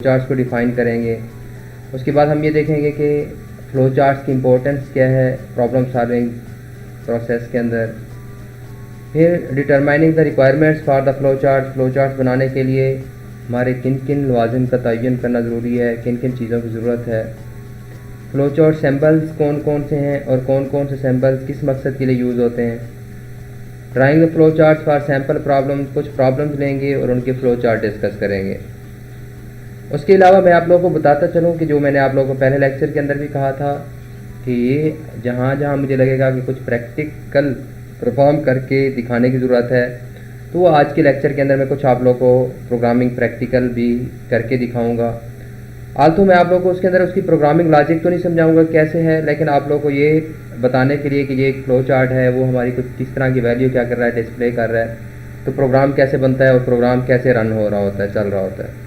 Charts को define करेंगे। उसके बाद हम ये देखेंगे कि फ़्लो चार्ट्स की इम्पोर्टेंस क्या है प्रॉब्लम सॉल्विंग प्रोसेस के अंदर। फिर determining the requirements for the flow charts बनाने के लिए हमारे किन किन लवाज़िम का तयन करना ज़रूरी है, किन किन चीज़ों की ज़रूरत है। फ़्लो चार्ट सैम्पल्स कौन कौन से हैं और कौन कौन से सैम्पल्स किस मकसद के लिए यूज़ होते हैं। Drawing the flow charts for sample problems, कुछ प्रॉब्लम्स लेंगे और उनके फ़्लो चार्ट डिस्कस करेंगे। उसके अलावा मैं आप लोगों को बताता चलूँ कि जो मैंने आप लोगों को पहले लेक्चर के अंदर भी कहा था कि ये जहाँ जहाँ मुझे लगेगा कि कुछ प्रैक्टिकल परफॉर्म करके दिखाने की ज़रूरत है, तो वो आज के लेक्चर के अंदर मैं कुछ आप लोगों को प्रोग्रामिंग प्रैक्टिकल भी करके दिखाऊंगा। आल्तो मैं आप लोगों को उसके अंदर उसकी प्रोग्रामिंग लॉजिक तो नहीं समझाऊंगा कैसे है, लेकिन आप लोगों को ये बताने के लिए कि ये एक फ़्लो चार्ट है, वो हमारी कुछ किस तरह की वैल्यू क्या कर रहा है, डिस्प्ले कर रहा है, तो प्रोग्राम कैसे बनता है और प्रोग्राम कैसे रन हो रहा होता है, चल रहा होता है।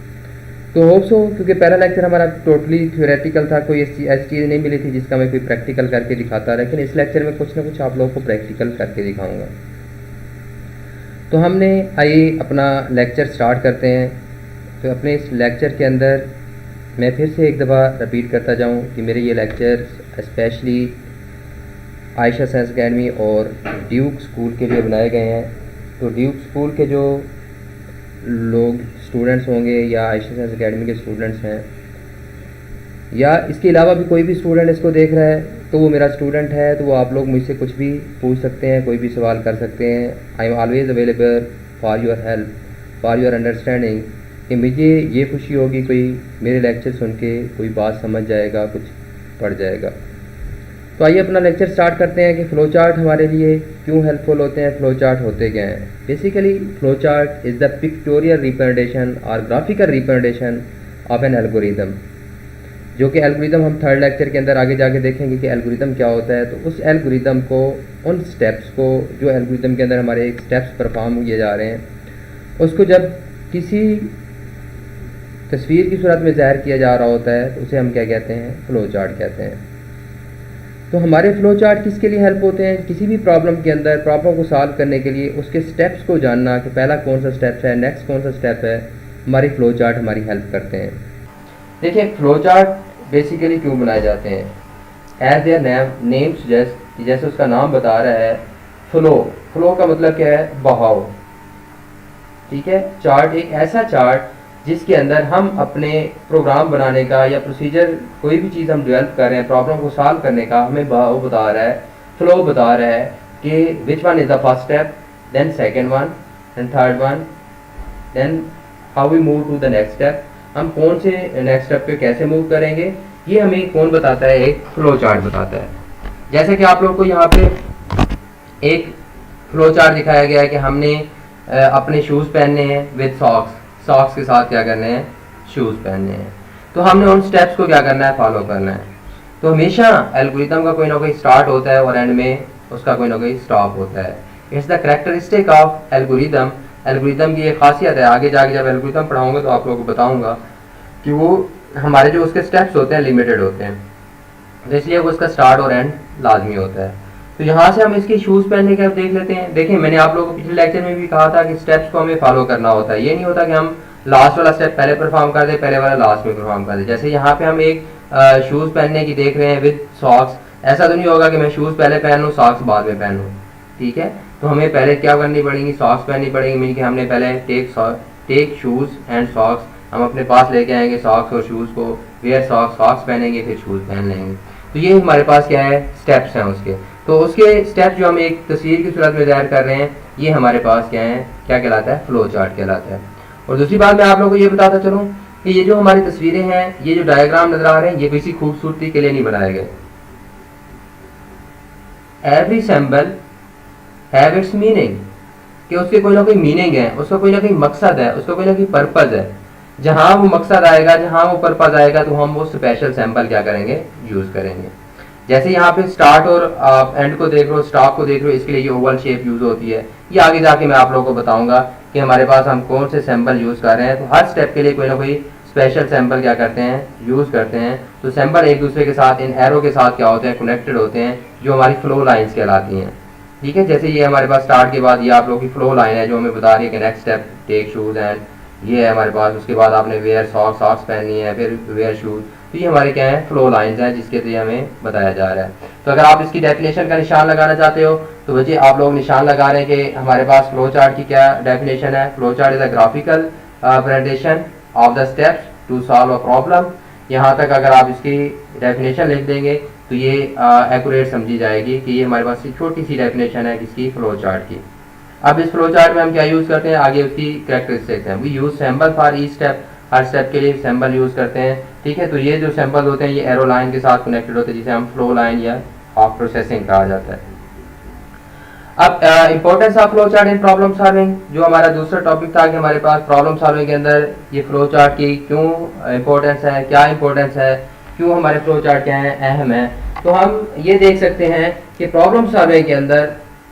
तो होप सो, क्योंकि पहला लेक्चर हमारा टोटली थ्योरेटिकल था, कोई ऐसी चीज़ नहीं मिली थी जिसका मैं कोई प्रैक्टिकल करके दिखाता, लेकिन इस लेक्चर में कुछ ना कुछ आप लोगों को प्रैक्टिकल करके दिखाऊंगा। तो हमने आइए अपना लेक्चर स्टार्ट करते हैं। तो अपने इस लेक्चर के अंदर मैं फिर से एक दफ़ा रिपीट करता जाऊं कि मेरे ये lecture specially Ayesha science academy और ड्यूक स्कूल के लिए बनाए गए हैं। तो ड्यूक स्कूल के जो लोग स्टूडेंट्स होंगे या आयशा साइंस अकेडमी के स्टूडेंट्स हैं, या इसके अलावा भी कोई भी स्टूडेंट इसको देख रहा है तो वो मेरा स्टूडेंट है, तो वो आप लोग मुझसे कुछ भी पूछ सकते हैं, कोई भी सवाल कर सकते हैं। I am always available for your help, for your understanding. कि मुझे ये खुशी होगी कोई मेरे लेक्चर सुन के कोई बात समझ जाएगा, कुछ पढ़ जाएगा। तो आइए अपना लेक्चर स्टार्ट करते हैं कि फ़्लो चार्ट हमारे लिए क्यों हेल्पफुल होते हैं, फ़्लो चार्ट होते क्या हैं। Basically flow chart is the pictorial representation और graphical representation of an algorithm, जो कि एल्गोरिदम हम थर्ड लेक्चर के अंदर आगे जाके देखेंगे कि एल्गोरिदम क्या होता है। तो उस एल्गोरिदम को, उन स्टेप्स को जो एल्गोरिदम के अंदर हमारे स्टेप्स परफॉर्म किए जा रहे हैं, उसको जब किसी तस्वीर की सूरत में ज़ाहिर किया जा रहा होता है तो उसे हम क्या कहते हैं, फ़्लो चार्ट कहते हैं। तो हमारे फ़्लो चार्ट किसके लिए हेल्प होते हैं, किसी भी प्रॉब्लम के अंदर प्रॉब्लम को सॉल्व करने के लिए उसके स्टेप्स को जानना कि पहला कौन सा स्टेप है, नेक्स्ट कौन सा स्टेप है, हमारी फ़्लो चार्ट हमारी हेल्प करते हैं। देखिए फ़्लो चार्ट बेसिकली क्यों बनाए जाते हैं। एज देयर नेम सजेस्ट, जैसे उसका नाम बता रहा है फ़्लो का मतलब क्या है, बहाव। ठीक है, चार्ट एक ऐसा चार्ट जिसके अंदर हम अपने प्रोग्राम बनाने का या प्रोसीजर, कोई भी चीज़ हम डेवलप कर रहे हैं, प्रॉब्लम को सॉल्व करने का, हमें वो बता रहा है, फ्लो बता रहा है कि which one is the first step, then second one, then third one, then how we move to the next step, हम कौन से नेक्स्ट स्टेप पे कैसे मूव करेंगे, ये हमें कौन बताता है, एक फ्लो चार्ट बताता है। जैसे कि आप लोग को यहाँ पे एक फ्लो चार्ट दिखाया गया है कि हमने अपने शूज़ पहनने हैं विद सॉक्स के साथ क्या करने हैं, शूज़ पहनने हैं। तो हमने उन स्टेप्स को क्या करना है, फॉलो करना है। तो हमेशा एल्गोरिदम का कोई ना कोई स्टार्ट होता है और एंड में उसका कोई ना कोई स्टॉप होता है। It's the characteristic of algorithm, algorithm की एक खासियत है। आगे जाके जब एल्गोरिदम पढ़ाऊंगा तो आप लोगों को बताऊंगा कि वो हमारे जो उसके स्टेप्स होते हैं लिमिटेड होते हैं, तो इसलिए वो उसका स्टार्ट और एंड लाजमी होता है। तो यहाँ से हम इसके शूज़ पहनने के अब देख लेते हैं। देखिए मैंने आप लोगों को पिछले लेक्चर में भी कहा था कि स्टेप्स को हमें फॉलो करना होता है। ये नहीं होता कि हम लास्ट वाला स्टेप पहले परफॉर्म कर दे, पहले वाला लास्ट में परफॉर्म कर दे। जैसे यहाँ पे हम एक शूज़ पहनने की देख रहे हैं विद सॉक्स, ऐसा तो नहीं होगा कि मैं शूज़ पहले पहन लूँ सॉक्स बाद में पहन लूँ। ठीक है, तो हमें पहले क्या करनी पड़ेगी, सॉक्स पहननी पड़ेगी। मीन कि हमने पहले टेक शूज़ एंड सॉक्स, हम अपने पास लेके आएंगे सॉक्स और शूज़ को, वेयर सॉक्स पहनेंगे, फिर शूज़ पहन लेंगे। तो ये हमारे पास क्या है, स्टेप्स हैं उसके। तो उसके स्टेप्स जो हम एक तस्वीर की सूरत में ज़ाहिर कर रहे हैं, ये हमारे पास क्या है, क्या कहलाता है, फ्लो चार्ट कहलाता है। और दूसरी बात मैं आप लोगों को ये बताता चलूँ कि ये जो हमारी तस्वीरें हैं, ये जो डायग्राम नजर आ रहे हैं, ये किसी खूबसूरती के लिए नहीं बनाए गए। Every symbol have it's meaning, कि उसके कोई ना कोई मीनिंग है, उसका कोई ना कोई मकसद है, उसका कोई ना कोई पर्पज है। जहाँ वो मकसद आएगा, जहाँ वो पर्पज आएगा, तो हम वो स्पेशल सैंपल क्या करेंगे, यूज करेंगे। जैसे यहाँ पे स्टार्ट और एंड को देख लो, स्टॉप को देख लो, इसके लिए ये ओवल शेप यूज होती है। ये आगे जाके मैं आप लोगों को बताऊंगा कि हमारे पास हम कौन से सैंपल यूज कर रहे हैं। तो हर स्टेप के लिए कोई ना कोई स्पेशल सैंपल क्या करते हैं, यूज करते हैं। तो सैंपल एक दूसरे के साथ इन एरो के साथ क्या होते हैं, कनेक्टेड होते हैं, जो हमारी फ्लो लाइन्स कहलाती हैं। ठीक है, जैसे ये हमारे पास स्टार्ट के बाद ये आप लोगों की फ्लो लाइन है जो हमें बता रही है कि next step take shoes and ये है हमारे पास। उसके बाद आपने वेयर सॉक्स पहननी है, फिर वेयर शूज। तो ये हमारे क्या है, फ्लो लाइंस हैं जिसके थ्रू हमें बताया जा रहा है। तो अगर आप इसकी डेफिनेशन का निशान लगाना चाहते हो तो बच्चे आप लोग निशान लगा रहे हैं कि हमारे पास फ्लो चार्ट की क्या डेफिनेशन है। Flow chart is a graphical presentation of the steps to solve a problem. यहाँ तक अगर आप इसकी डेफिनेशन लिख देंगे तो ये एक्यूरेट समझी जाएगी कि ये हमारे पास छोटी सी डेफिनेशन है किसकी, फ्लो चार्ट की। अब इस फ्लो चार्ट में हम क्या यूज़ करते हैं, आगे उसकी कैरेक्टरिस्टिक्स हैं। We use symbol for each step, हर स्टेप के लिए सिंबल यूज़ करते हैं, ठीक है। तो ये जो सिंबल होते हैं ये एरो लाइन के साथ कनेक्टेड होते हैं, जिसे हम फ्लो लाइन या ऑफ प्रोसेसिंग कहा जाता है। अब importance of flow chart in problem solving, जो हमारा दूसरा टॉपिक था कि हमारे पास प्रॉब्लम सॉल्विंग के अंदर ये फ्लो चार्ट की क्यों इंपॉर्टेंस है, क्या इंपॉर्टेंस है, क्यों हमारे फ्लो चार्ट क्या है, अहम है। तो हम ये देख सकते हैं कि प्रॉब्लम सॉल्विंग के अंदर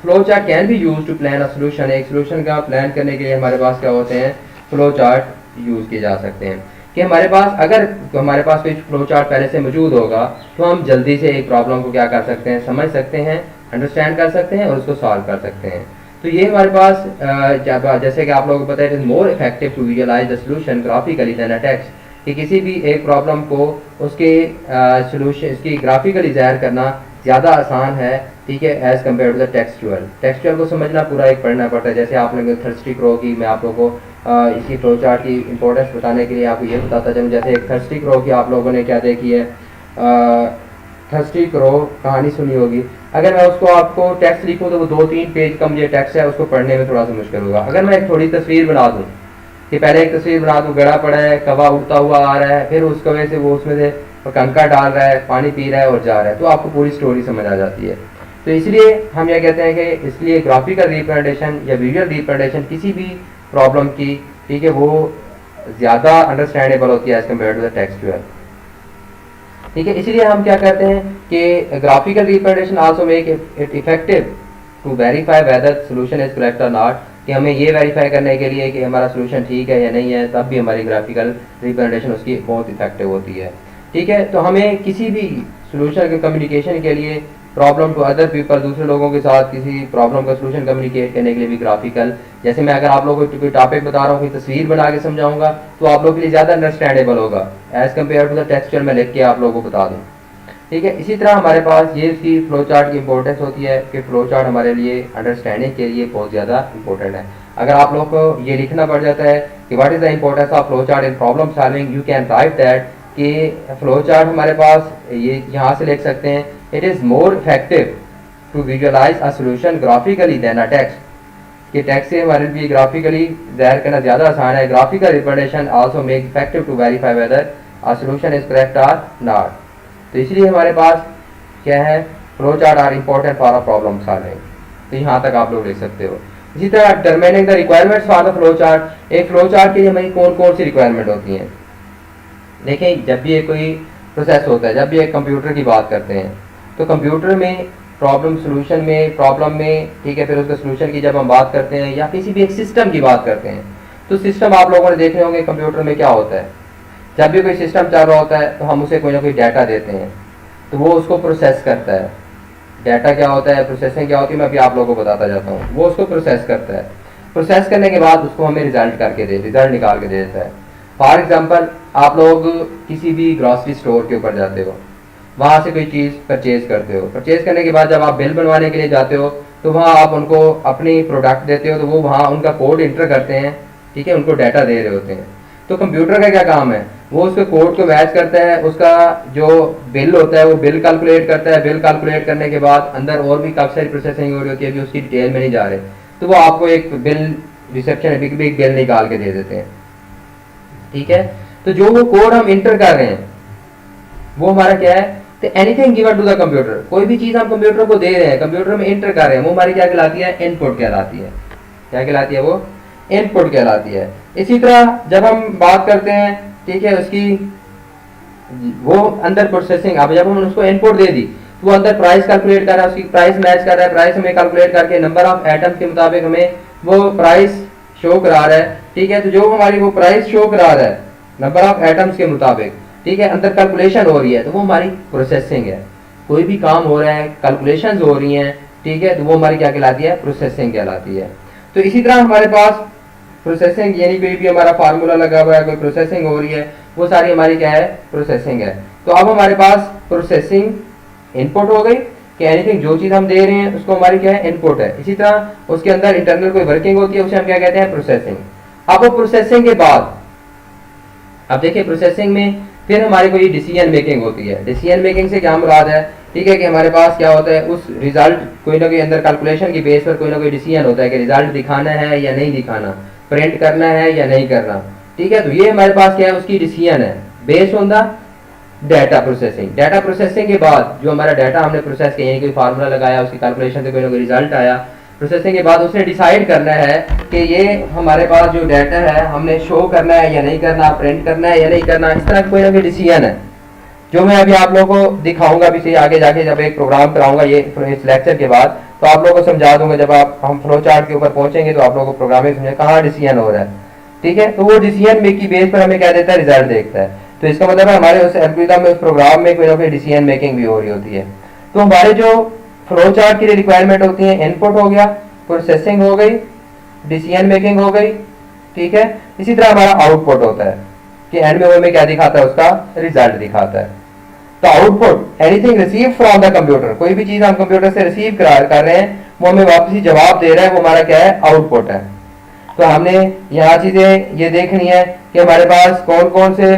flow chart can be use to plan a solution. एक सोल्यूशन का प्लान करने के लिए हमारे पास क्या होते हैं, फ्लो चार्ट यूज किए जा सकते हैं। कि हमारे पास अगर हमारे पास कोई फ्लो चार्ट पहले से मौजूद होगा तो हम जल्दी से एक प्रॉब्लम को क्या कर सकते हैं, समझ सकते हैं, अंडरस्टैंड कर सकते हैं और उसको सॉल्व कर सकते हैं। तो ये हमारे पास जैसे कि आप लोगों को पता है, it is more effective to visualise the solution graphically than a text. कि किसी भी एक प्रॉब्लम को उसके सॉल्यूशन इसकी ग्राफिकली ज़ाहिर करना ज़्यादा आसान है, ठीक है, as compare to the textual. Textual को समझना पूरा एक पढ़ना पड़ता है। जैसे आपने थर्स्टी क्रो की, मैं आप लोगों को इसी फ्लो चार्ट की इंपॉर्टेंस बताने के लिए आपको ये बताता चलूँ। जैसे एक थर्स्टी क्रो की आप लोगों ने क्या देखी है, थर्स्टी क्रो कहानी सुनी होगी। अगर मैं उसको आपको टेक्स्ट लिखूँ तो वो 2-3 पेज का मुझे टेक्स्ट है, उसको पढ़ने में थोड़ा सा मुश्किल होगा। अगर मैं एक थोड़ी तस्वीर बना दूँ कि पहले एक तस्वीर बना दूँ, गड़ा पड़ा है, कवा उड़ता हुआ आ रहा है, फिर उस कवे से वो उसमें से कंकड़ डाल रहा है, पानी पी रहा है और जा रहा है, तो आपको पूरी स्टोरी समझ आ जाती है। तो इसलिए हम ये कहते हैं कि इसलिए ग्राफिकल रिप्रेजेंटेशन या विजुअल रिप्रेजेंटेशन किसी भी प्रॉब्लम की, ठीक है, वो ज़्यादा अंडरस्टैंडेबल होती है as compare to the textual, ठीक है। इसलिए हम क्या करते हैं कि graphical representation also make it effective to verify whether solution is correct और नॉट। कि हमें ये वेरीफाई करने के लिए कि हमारा सोल्यूशन ठीक है या नहीं है, तब भी हमारी ग्राफिकल रिप्रेजेंटेशन उसकी बहुत इफेक्टिव होती है, ठीक है। तो हमें किसी भी सोल्यूशन के कम्युनिकेशन के लिए, प्रॉब्लम टू अदर पीपल, दूसरे लोगों के साथ किसी प्रॉब्लम का सोल्यूशन कम्युनिकेट करने के लिए भी ग्राफिकल, जैसे मैं अगर आप लोगों को कोई टॉपिक बता रहा हूँ, कोई तस्वीर बना के समझाऊंगा तो आप लोगों के लिए ज़्यादा अंडरस्टैंडेबल होगा as compare to the textual मैं लिख के आप लोगों को बता दूँ, ठीक है। इसी तरह हमारे पास ये इसकी फ्लो चार्ट की इंपॉर्टेंस होती है कि फ्लो चार्ट हमारे लिए अंडरस्टैंडिंग के लिए बहुत ज़्यादा इंपॉर्टेंट है। अगर आप लोग को ये लिखना पड़ जाता है कि what is the importance of flow chart in problem solving, you can write that कि फ्लो चार्ट हमारे पास ये यहाँ से लिख सकते हैं, it is more effective to visualise a solution graphically than a text. कि टेक्स्ट से हमारे लिए ग्राफिकली ज़ाहिर करना ज़्यादा आसान है। Graphical representation also make effective to verify whether a solution is correct और नॉट। तो इसलिए हमारे पास क्या है, flow chart are important for a problem solving. तो यहाँ तक आप लोग लिख सकते हो। इसी तरह determining the requirements for the flow chart. एक फ्लो चार्ट के लिए हमारी कौन कौन सी रिक्वायरमेंट होती हैं। देखें, जब भी एक कोई प्रोसेस होता है, जब भी एक कंप्यूटर की बात करते हैं तो कंप्यूटर में प्रॉब्लम सोल्यूशन में, प्रॉब्लम में, ठीक है, फिर उसके सोल्यूशन की जब हम बात करते हैं या किसी भी एक सिस्टम की बात करते हैं तो सिस्टम आप लोगों ने देखे होंगे कंप्यूटर में क्या होता है। जब भी कोई सिस्टम चल रहा होता है तो हम उसे कोई ना कोई डाटा देते हैं तो वो उसको प्रोसेस करता है। डाटा क्या होता है, प्रोसेसिंग क्या होती है, मैं अभी आप लोगों को बताता जाता हूँ। वो उसको प्रोसेस करता है, प्रोसेस करने के बाद उसको हमें रिजल्ट निकाल के दे देता है। फॉर एग्जांपल, आप लोग किसी भी ग्रॉसरी स्टोर के ऊपर जाते हो, वहाँ से कोई चीज़ परचेज करते हो। परचेज करने के बाद जब आप बिल बनवाने के लिए जाते हो तो वहाँ आप उनको अपनी प्रोडक्ट देते हो, तो वो वहाँ उनका कोड इंटर करते हैं, ठीक है, उनको डाटा दे रहे होते हैं। तो कंप्यूटर का क्या काम है, वो उसके कोड को मैच करता है, उसका जो बिल होता है वो बिल कैलकुलेट करता है। बिल कैलकुलेट करने के बाद अंदर और भी काफ़ी सारी प्रोसेसिंग हो रही होती है, अभी उसकी डिटेल में नहीं जा रहे, तो वो आपको एक बिल रिसेप्शन बिग बिल निकाल के दे देते हैं, ठीक है। तो जो वो कोड हम इंटर कर रहे हैं वो हमारा क्या है, तो anything given to the computer, कोई भी चीज़ हम कंप्यूटर को दे रहे हैं, कंप्यूटर में इंटर कर रहे हैं, वो हमारी क्या कहलाती है, इनपुट कहलाती है। क्या कहलाती है, वो इनपुट कहलाती है। इसी तरह जब हम बात करते हैं, ठीक है, उसकी वो अंदर प्रोसेसिंग, अब जब हम उसको इनपुट दे दी तो वो अंदर प्राइस कैलकुलेट कर रहा है, उसकी प्राइस मैच कर रहा है, प्राइस हमें कैलकुलेट करके नंबर ऑफ एटम्स के मुताबिक हमें वो प्राइस शो करा रहा है, ठीक है। तो जो हमारी वो प्राइस शो करा रहा है नंबर ऑफ एटम्स के मुताबिक, ठीक है, अंदर कैलकुलेशन हो रही है, तो वो हमारी प्रोसेसिंग है। कोई भी काम हो रहा है, कैलकुलेशंस हो रही हैं, ठीक है, तो वो हमारी क्या कहलाती है, प्रोसेसिंग कहलाती है। तो इसी तरह हमारे पास प्रोसेसिंग यानी कोई भी हमारा फार्मूला लगा हुआ है, कोई प्रोसेसिंग हो रही है, वो सारी हमारी क्या है, प्रोसेसिंग है। तो अब हमारे पास प्रोसेसिंग इनपुट हो गई कि एनीथिंग जो चीज हम दे रहे हैं उसको हमारी क्या है, इनपुट है। इसी तरह उसके अंदर इंटरनल कोई वर्किंग होती है, उसे हम क्या कहते हैं, प्रोसेसिंग। अब वो प्रोसेसिंग के बाद अब देखिए प्रोसेसिंग में फिर हमारी कोई डिसीजन मेकिंग होती है। डिसीजन मेकिंग से क्या मुराद है, ठीक है, कि हमारे पास क्या होता है, उस रिजल्ट कोई ना कोई अंदर कैलकुलेशन की बेस पर कोई ना कोई डिसीजन होता है कि रिजल्ट दिखाना है या नहीं दिखाना, प्रिंट करना है या नहीं करना, ठीक है। तो ये हमारे पास क्या है, उसकी डिसीजन है based on the data processing. Data processing के बाद जो हमारा डाटा हमने प्रोसेस किया, यानी कोई फार्मूला लगाया, उसकी कैलकुलेशन से कोई ना कोई रिजल्ट आया, प्रोसेसिंग के बाद उसने डिसाइड करना है कि ये हमारे पास जो डाटा है हमने शो करना है या नहीं करना, प्रिंट करना है या नहीं करना, इस तरह कोई ना कोई डिसीजन है जो मैं अभी आप लोगों को दिखाऊंगा भी, आगे जाके जब एक प्रोग्राम कराऊंगा ये इस लेक्चर के बाद, तो आप लोगों को समझा दूंगा। जब हम फ्लो चार्ट के ऊपर पहुंचेंगे तो आप लोगों को प्रोग्रामिंग समझे कहाँ डिसीजन हो रहा है, ठीक है। तो वो डिसीजन मेकिंग की बेस पर हमें क्या देता है, रिजल्ट देखता है। तो इसका मतलब है हमारे उस एल्गोरिथम में, उस प्रोग्राम में कोई ना कोई डिसीजन मेकिंग भी हो रही होती है। तो हमारे जो फ्लो चार्ट के लिए रिक्वायरमेंट होती है, इनपुट हो गया, प्रोसेसिंग हो गई, डिसीजन मेकिंग हो गई, ठीक है। इसी तरह हमारा आउटपुट होता है कि एंड में वो हमें क्या दिखाता है, उसका रिजल्ट दिखाता है। तो output anything receive from the computer, कोई भी चीज हम कंप्यूटर से रिसीव कर रहे हैं, वो हमें वापस ही जवाब दे रहा है, वो हमारा क्या है, आउटपुट है। तो हमने यहाँ चीजें ये देखनी है कि हमारे पास कौन कौन से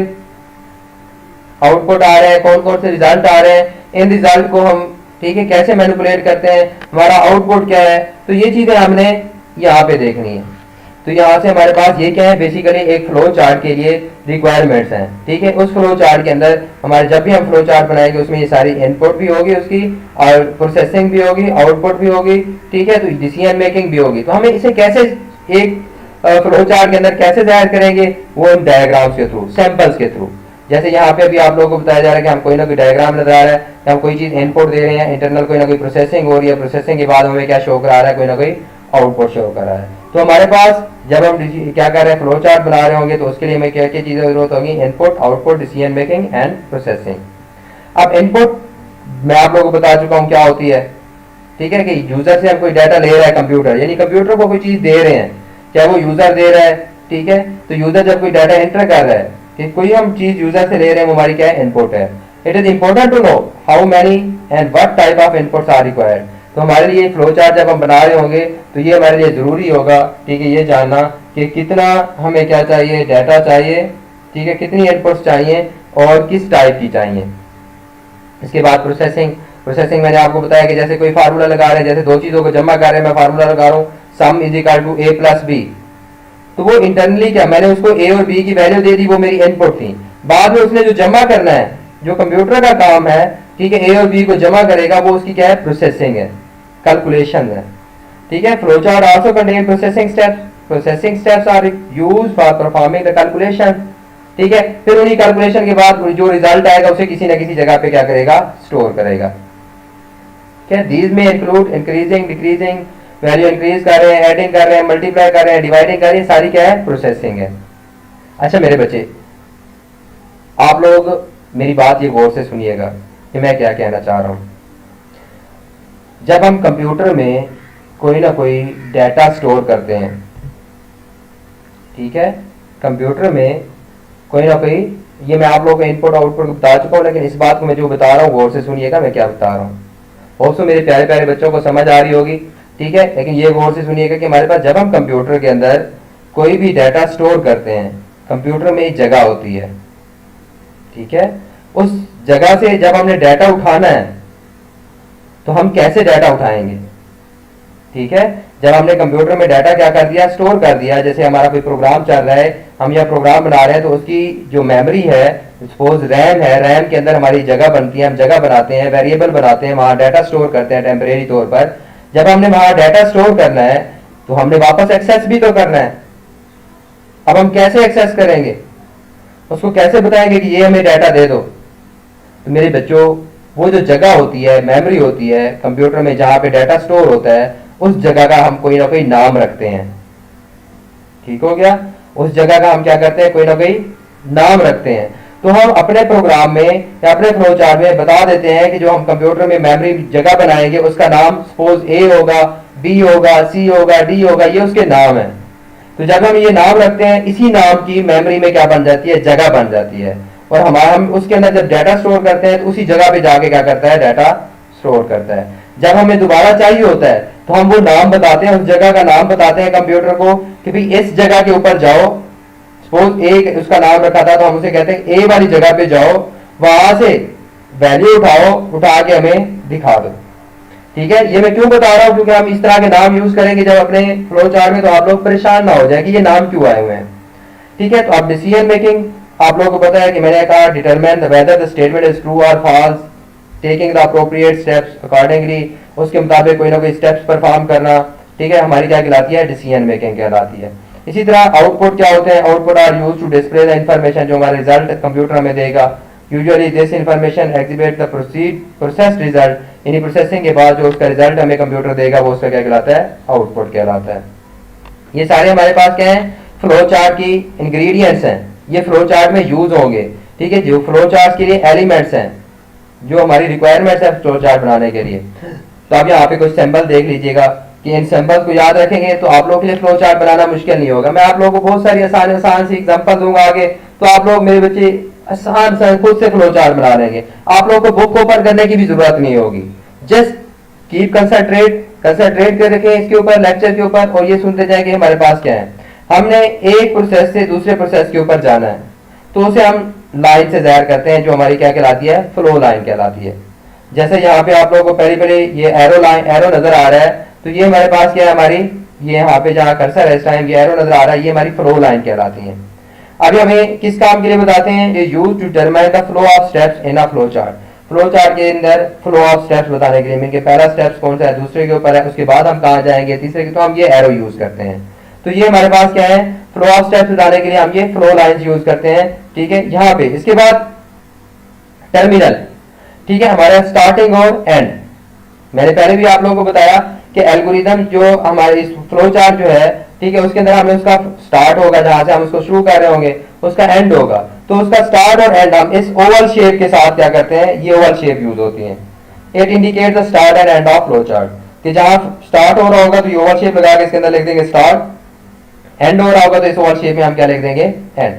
आउटपुट आ रहे हैं, कौन कौन से रिजल्ट आ रहे हैं, इन रिजल्ट को हम, ठीक है, कैसे मैनिपुलेट करते हैं, हमारा आउटपुट क्या है। तो ये चीजें हमने यहाँ पे देखनी है। तो यहाँ से हमारे पास ये क्या है, बेसिकली एक फ्लो चार्ट के लिए रिक्वायरमेंट्स हैं, ठीक है। उस फ्लो चार्ट के अंदर हमारे जब भी हम फ्लो चार्ट बनाएंगे उसमें ये सारी इनपुट भी होगी उसकी, और प्रोसेसिंग भी होगी, आउटपुट भी होगी, ठीक है, तो डिसीजन मेकिंग भी होगी। तो हमें इसे कैसे एक फ्लो चार्ट के अंदर कैसे जाहिर करेंगे, वो इन डायग्राम्स के थ्रू, सैंपल्स के थ्रू। जैसे यहाँ पे अभी आप लोगों को बताया जा रहा है कि हम कोई ना कोई डायग्राम नजर आ रहा है, कि हम कोई चीज इनपुट दे रहे हैं, इंटरनल कोई ना कोई प्रोसेसिंग हो रही है, प्रोसेसिंग के बाद हमें क्या शो करा रहा है, कोई ना कोई आउटपुट शो कर रहा है। तो हमारे पास जब हम क्या कर रहे हैं, फ्लो चार्ट बना रहे होंगे, तो उसके लिए हमें क्या क्या चीजें जरूरत होगी, input, output, decision making and processing. अब इनपुट मैं आप लोगों को बता चुका हूँ क्या होती है, ठीक है, कि यूजर से हम कोई डाटा ले रहा है कंप्यूटर, यानी कंप्यूटर को कोई चीज दे रहे हैं, क्या वो यूजर दे रहा है, ठीक है। तो यूजर जब कोई डाटा एंटर कर रहा है, कि कोई हम चीज यूजर से ले रहे हैं, वो हमारी क्या है, इनपुट है। It is important to know how many and what type of inputs are required. तो हमारे लिए फ्लो चार्ट जब हम बना रहे होंगे तो ये हमारे लिए जरूरी होगा, ठीक है, ये जानना कि कितना हमें क्या चाहिए, डाटा चाहिए, ठीक है, कितनी इनपुट्स चाहिए और किस टाइप की चाहिए। इसके बाद प्रोसेसिंग। प्रोसेसिंग मैंने आपको बताया कि जैसे कोई फार्मूला लगा रहे हैं, जैसे दो चीजों को जमा कर रहे हैं, मैं फार्मूला लगा रहा हूँ sum is equal to A plus B, तो वो इंटरनली क्या, मैंने उसको ए और बी की वैल्यू दे दी, वो मेरी इनपुट थी। बाद में उसने जो जमा करना है, जो कंप्यूटर का काम है, ठीक है, ए और बी को जमा करेगा, वो उसकी क्या है, प्रोसेसिंग है, कैलकुलेशन है, ठीक है। Flow chart also contain processing steps. Processing steps are used for performing the calculation, ठीक है। फिर उन्हीं कैलकुलेशन के बाद जो रिजल्ट आएगा उसे किसी ना किसी जगह पे क्या करेगा, स्टोर करेगा। क्या दीज में include increasing, decreasing, value increase कर रहे हैं, एडिंग कर रहे हैं, मल्टीप्लाई कर रहे हैं, डिवाइडिंग कर रहे हैं, सारी क्या है, प्रोसेसिंग है। अच्छा मेरे बच्चे, आप लोग मेरी बात ये गौर से सुनिएगा कि मैं क्या कहना चाह रहा हूं। जब हम कंप्यूटर में कोई ना कोई डाटा स्टोर करते हैं, ठीक है, कंप्यूटर में कोई ना कोई, ये मैं आप लोगों को इनपुट आउटपुट बता चुका हूं, लेकिन इस बात को मैं जो बता रहा हूं गौर से सुनिएगा मैं क्या बता रहा हूं। होप्स मेरे प्यारे प्यारे बच्चों को समझ आ रही होगी, ठीक है, लेकिन ये गौर से सुनिएगा कि हमारे पास जब हम कंप्यूटर के अंदर कोई भी डाटा स्टोर करते हैं, कंप्यूटर में एक जगह होती है, ठीक है। उस जगह से जब हमने डाटा उठाना है तो हम कैसे डाटा उठाएंगे, ठीक है। जब हमने कंप्यूटर में डाटा क्या कर दिया, स्टोर कर दिया, जैसे हमारा कोई प्रोग्राम चल रहा है, हम यह प्रोग्राम बना रहे हैं, तो उसकी जो मेमोरी है, सपोज रैम है, रैम के अंदर हमारी जगह बनती है, हम जगह बनाते हैं, वेरिएबल बनाते हैं, वहां डाटा स्टोर करते हैं टेम्परेरी तौर पर। जब हमने वहां डाटा स्टोर करना है तो हमने वापस एक्सेस भी तो करना है। अब हम कैसे एक्सेस करेंगे, उसको कैसे बताएंगे कि ये हमें डाटा दे दो। तो मेरे बच्चों, वो जो जगह होती है, मेमोरी होती है कंप्यूटर में जहां पे डाटा स्टोर होता है, उस जगह का हम कोई ना कोई नाम रखते हैं, ठीक हो गया। उस जगह का हम क्या करते हैं, कोई ना कोई नाम रखते हैं। तो हम अपने प्रोग्राम में या अपने फ्लो चार्ट में बता देते हैं कि जो हम कंप्यूटर में मेमोरी जगह बनाएंगे उसका नाम सपोज ए होगा, बी होगा, सी होगा, डी होगा, ये उसके नाम है। तो जब हम ये नाम रखते हैं, इसी नाम की मेमोरी में क्या बन जाती है, जगह बन जाती है, और हम उसके अंदर जब डाटा स्टोर करते हैं तो उसी जगह पे जाके क्या करता है, डाटा स्टोर करता है। जब हमें दोबारा चाहिए होता है तो हम वो नाम बताते हैं, उस जगह का नाम बताते हैं कंप्यूटर को कि भाई इस जगह के ऊपर जाओ। सपोज ए उसका नाम रखा था तो हम उसे कहते हैं ए वाली जगह पे जाओ, वहां से वैल्यू उठाओ, उठा के हमें दिखा दो। ठीक है, ये मैं क्यों बता रहा हूं, क्योंकि हम इस तरह के नाम यूज करेंगे जब अपने फ्लो चार्ट में, तो आप लोग परेशान ना हो जाए कि ये नाम क्यों आए हुए हैं। ठीक है, तो अब डिसीजन मेकिंग आप लोगों को पता है कि मैंने कहा determine whether the statement is true और false, taking the appropriate steps accordingly, उसके मुताबिक कोई ना कोई स्टेप्स परफॉर्म करना। ठीक है, हमारी क्या कहलाती है, डिसीजन मेकिंग कहलाती है। इसी तरह आउटपुट क्या होते हैं, output are used to display the information, जो हमारा रिजल्ट कंप्यूटर हमें देगा। Usually this information exhibit the processed result, यानी प्रोसेसिंग के बाद जो उसका रिजल्ट हमें कंप्यूटर देगा वो उसका क्या कहलाता है, आउटपुट कहलाता है। ये सारे हमारे पास क्या है, फ्लो चार्ट की इंग्रेडिएंट्स हैं, ये फ्लो चार्ट में यूज होंगे। ठीक है, जो फ्लो चार्ट के लिए एलिमेंट्स हैं, जो हमारी रिक्वायरमेंट्स है फ्लो चार्ट बनाने के लिए। तो आप यहाँ पे कुछ सैंपल देख लीजिएगा कि इन सैंपल्स को याद रखेंगे तो आप लोगों के लिए फ्लो चार्ट बनाना मुश्किल नहीं होगा। मैं आप लोगों को बहुत सारी आसान आसान सी एग्जांपल दूंगा आगे, तो आप लोग, मेरे बच्चे, आसान से खुद से फ्लो चार्ट बना लेंगे। आप लोगों को बुक ओपन करने की भी जरूरत नहीं होगी। जस्ट कीप कंसंट्रेट कर रखें इसके ऊपर, लेक्चर के ऊपर, और ये सुनते जाएंगे हमारे पास क्या है। हमने एक प्रोसेस से दूसरे प्रोसेस के ऊपर जाना है, तो उसे हम लाइन से जाहिर करते हैं, जो हमारी क्या कहलाती है, फ्लो लाइन कहलाती है। जैसे यहाँ पे आप लोगों को पहले ये एरो नजर आ रहा है, तो ये हमारे पास क्या है, हमारी ये यहाँ पे जहाँ कर्सर है इस टाइम ये एरो नजर आ रहा है, ये हमारी फ्लो लाइन कहलाती है। अभी हमें किस काम के लिए बताते हैं, ये use to determine the flow of steps in a flow chart. Flow chart के अंदर फ्लो ऑफ स्टेप्स बताने के लिए, इनके पहला स्टेप्स कौन सा है, दूसरे के ऊपर है, उसके बाद हम कहाँ जाएंगे, तीसरे के, तो हम ये एरो यूज करते हैं। तो ये हमारे पास क्या है, फ्लो ऑफ स्टेप्स बताने के लिए हम ये फ्लो लाइंस यूज करते हैं। ठीक है, यहाँ पे इसके बाद टर्मिनल, ठीक है, हमारा स्टार्टिंग और एंड। मैंने पहले भी आप लोगों को बताया कि एल्गोरिदम जो हमारे इस फ्लो चार्ट जो है, ठीक है, उसके अंदर हमें उसका स्टार्ट होगा, जहां से हम उसको शुरू कर रहे होंगे, उसका एंड होगा। तो उसका स्टार्ट और एंड हम इस ओवल शेप के साथ क्या करते हैं, ये ओवल शेप यूज होती है। It indicate the start and end of flow chart, कि जहां स्टार्ट हो रहा होगा तो ये ओवल शेप लगा के इसके अंदर लिख देंगे स्टार्ट, एंड हो रहा होगा तो इस ओवल शेप में हम क्या लिख देंगे, एंड।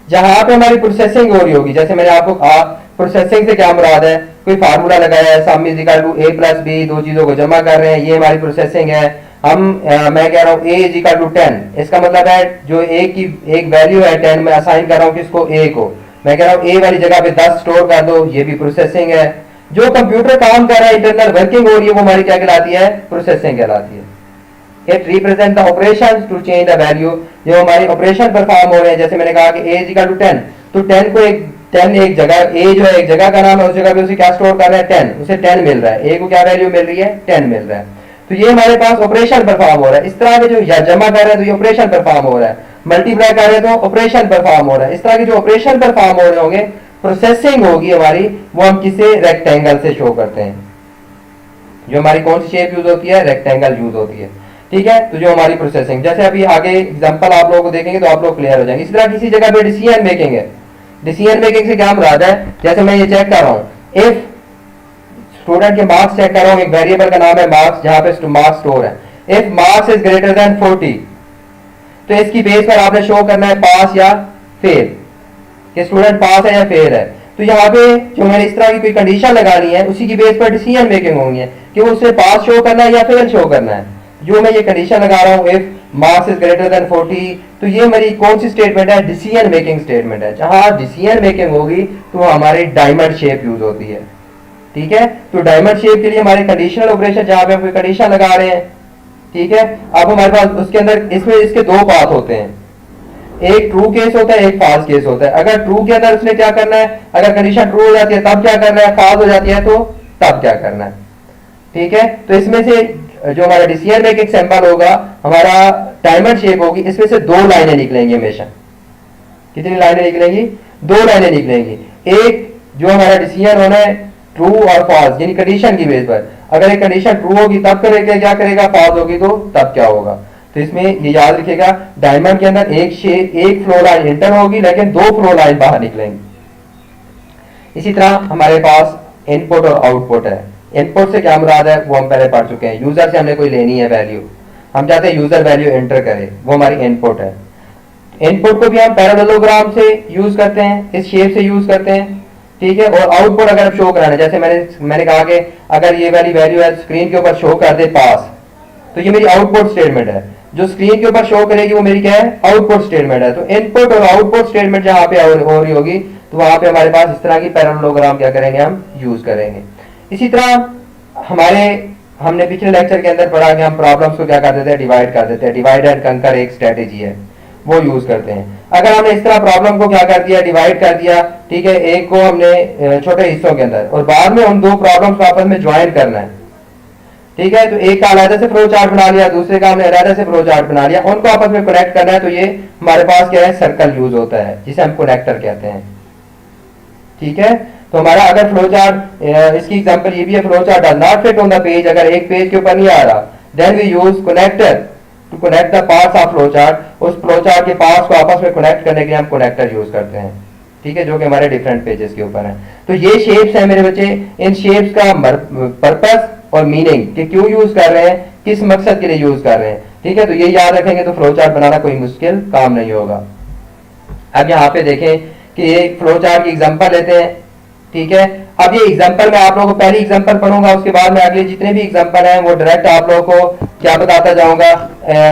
जहां पे हमारी प्रोसेसिंग हो रही होगी, जैसे मैंने आपको कहा प्रोसेसिंग से क्या मुराद है, कोई फार्मूला लगाया है, sum is equal to a plus B, दो चीजों को जमा कर रहे हैं, ये हमारी प्रोसेसिंग है। मैं कह रहा हूँ a इज इक्वल टू 10, इसका मतलब है जो a की एक वैल्यू है 10, मैं असाइन कर रहा हूँ किसको, a को। मैं कह रहा हूँ a वाली जगह पे 10 स्टोर कर दो, ये भी प्रोसेसिंग है। जो कंप्यूटर काम कर रहा है, इंटरनल वर्किंग हो रही है, वो हमारी क्या कहलाती है, प्रोसेसिंग कहलाती है। It represent the operations to change the value, जो हमारे ऑपरेशन परफॉर्म हो रहे हैं। जैसे मैंने कहा कि a is equal to 10, तो 10 को एक जगह, a जो है एक जगह का नाम है, उस जगह पे उसे क्या स्टोर कर रहे हैं, 10, उसे 10 मिल रहा है, a को क्या वैल्यू मिल रही है, 10 मिल रहा है। तो ये हमारे पास ऑपरेशन परफॉर्म हो रहा है। इस तरह के जो या जमा कर रहे हैं तो ये ऑपरेशन परफॉर्म हो रहा है, मल्टीप्लाई कर रहे हैं तो ऑपरेशन परफॉर्म हो रहा है। इस तरह के जो ऑपरेशन परफॉर्म हो रहे होंगे, प्रोसेसिंग होगी हमारी, वो हम किसे, रेक्टेंगल से शो करते हैं। जो हमारी कौन सी शेप यूज होती है, रेक्टेंगल यूज होती है। ठीक है, तो जो हमारी प्रोसेसिंग, जैसे अभी आगे एग्जांपल आप लोगों को देखेंगे तो आप लोग क्लियर हो जाएंगे। इस तरह किसी जगह पे डिसीजन मेकिंग है, डिसीजन मेकिंग से क्या मुराद है, जैसे मैं ये चेक कर रहा हूँ, इफ स्टूडेंट के मार्क्स चेक कर रहा हूँ, एक वेरिएबल का नाम है मार्क्स, जहां पे मार्क्स स्टोर है। If marks is greater then 40, तो इसकी बेस पर आपने शो करना है पास या फेल, कि स्टूडेंट पास है या फेल है। तो यहाँ पे जो मैंने इस तरह की कोई कंडीशन लगानी है, उसी की बेस पर डिसीजन मेकिंग होंगी है कि वो उसे पास शो करना है या फेल शो करना है। जो मैं ये कंडीशन लगा रहा हूँ, if marks is greater then 40, तो ये मेरी कौन सी स्टेटमेंट है, डिसीजन मेकिंग स्टेटमेंट है। जहां डिसीजन मेकिंग होगी तो हमारी डायमंड शेप यूज होती है। ठीक है, तो डायमंड शेप के लिए हमारे कंडीशनल ऑपरेशन, जहां पे हम कोई कंडीशन लगा रहे हैं, ठीक है, अब हमारे पास उसके अंदर इसमें इसके दो पाथ होते हैं, एक ट्रू केस होता है, एक फॉल्स केस होता है। अगर ट्रू के अंदर उसने क्या करना है, अगर कंडीशन ट्रू हो जाती है तब क्या करना है, फॉल्स हो जाती है तो तब क्या करना है। ठीक है, तो इसमें से जो हमारा डिसीजन मेकिंग सिंबल होगा, हमारा डायमंड शेप होगी, इसमें से दो लाइनें निकलेंगी हमेशा। कितनी लाइनें निकलेंगी, दो लाइनें निकलेंगी। एक जो हमारा डिसीजन होना है ट्रू और फॉल्स, यानी कंडीशन की बेस पर, अगर एक कंडीशन ट्रू होगी तब करेगा क्या करेगा, फॉल्स होगी तो तब क्या होगा। तो इसमें ये याद रखिएगा, डायमंड के अंदर एक फ्लो लाइन इंटर होगी, लेकिन दो फ्लो लाइन बाहर निकलेंगी। इसी तरह हमारे पास इनपुट और आउटपुट है। इनपुट से क्या मुराद है वो हम पहले पढ़ चुके हैं, यूजर से हमने कोई लेनी है वैल्यू, हम चाहते हैं यूजर वैल्यू एंटर करे, वो हमारी इनपुट है। इनपुट को भी हम पैरेललोग्राम से यूज करते हैं, इस शेप से यूज करते हैं, ठीक है। और आउटपुट अगर शो कराना है, जैसे मैंने कहा कि अगर ये वाली वैल्यू है स्क्रीन के ऊपर शो कर दे पास, तो ये मेरी आउटपुट स्टेटमेंट है। जो स्क्रीन के ऊपर शो करेगी वो मेरी क्या है, आउटपुट स्टेटमेंट है। तो इनपुट और आउटपुट स्टेटमेंट जहां पे हो रही होगी तो वहां पे हमारे पास इस तरह की पैरेललोग्राम क्या करेंगे, हम यूज करेंगे। इसी तरह हमने पिछले लेक्चर के अंदर पढ़ा कि हम प्रॉब्लम्स को क्या कर देते हैं, डिवाइड कर देते हैं। डिवाइड एंड कंकर एक स्ट्रेटेजी है, वो यूज करते हैं। अगर हमने इस तरह प्रॉब्लम को क्या कर दिया, डिवाइड कर दिया, ठीक है, एक को हमने छोटे हिस्सों के अंदर, और बाद में उन दो प्रॉब्लम्स को आपस में ज्वाइन करना है, ठीक है। तो एक का अलग से फ्लो चार्ट बना लिया, दूसरे का हमने अलग से फ्लो चार्ट बना लिया, उनको आपस में कनेक्ट करना है, तो ये हमारे पास क्या है, सर्कल यूज होता है, जिसे हम कनेक्टर कहते हैं, ठीक है। तो हमारा अगर फ्लो चार्ट, इसकी एग्जांपल ये भी है, flow chart does not fit on the page, अगर एक पेज के ऊपर नहीं आ रहा, then we use connector to connect the parts of flow chart. उस फ्लो चार्ट के पार्ट्स को आपस में कनेक्ट करने के लिए हम कनेक्टर यूज करते हैं, ठीक है, जो कि हमारे डिफरेंट पेजेस के ऊपर है। तो ये शेप्स है मेरे बच्चे, इन शेप्स का पर्पस और मीनिंग कि क्यों यूज कर रहे हैं, किस मकसद के लिए यूज कर रहे हैं, ठीक है। तो ये याद रखेंगे तो फ्लो चार्ट बनाना कोई मुश्किल काम नहीं होगा। अब यहाँ पे देखें कि एक फ्लो चार्ट की एग्जांपल लेते हैं, ठीक है। अब ये एग्जांपल मैं आप लोगों को पहली एग्जांपल पढ़ूंगा, उसके बाद में अगले जितने भी एग्जांपल हैं वो डायरेक्ट आप लोगों को क्या बताता जाऊंगा,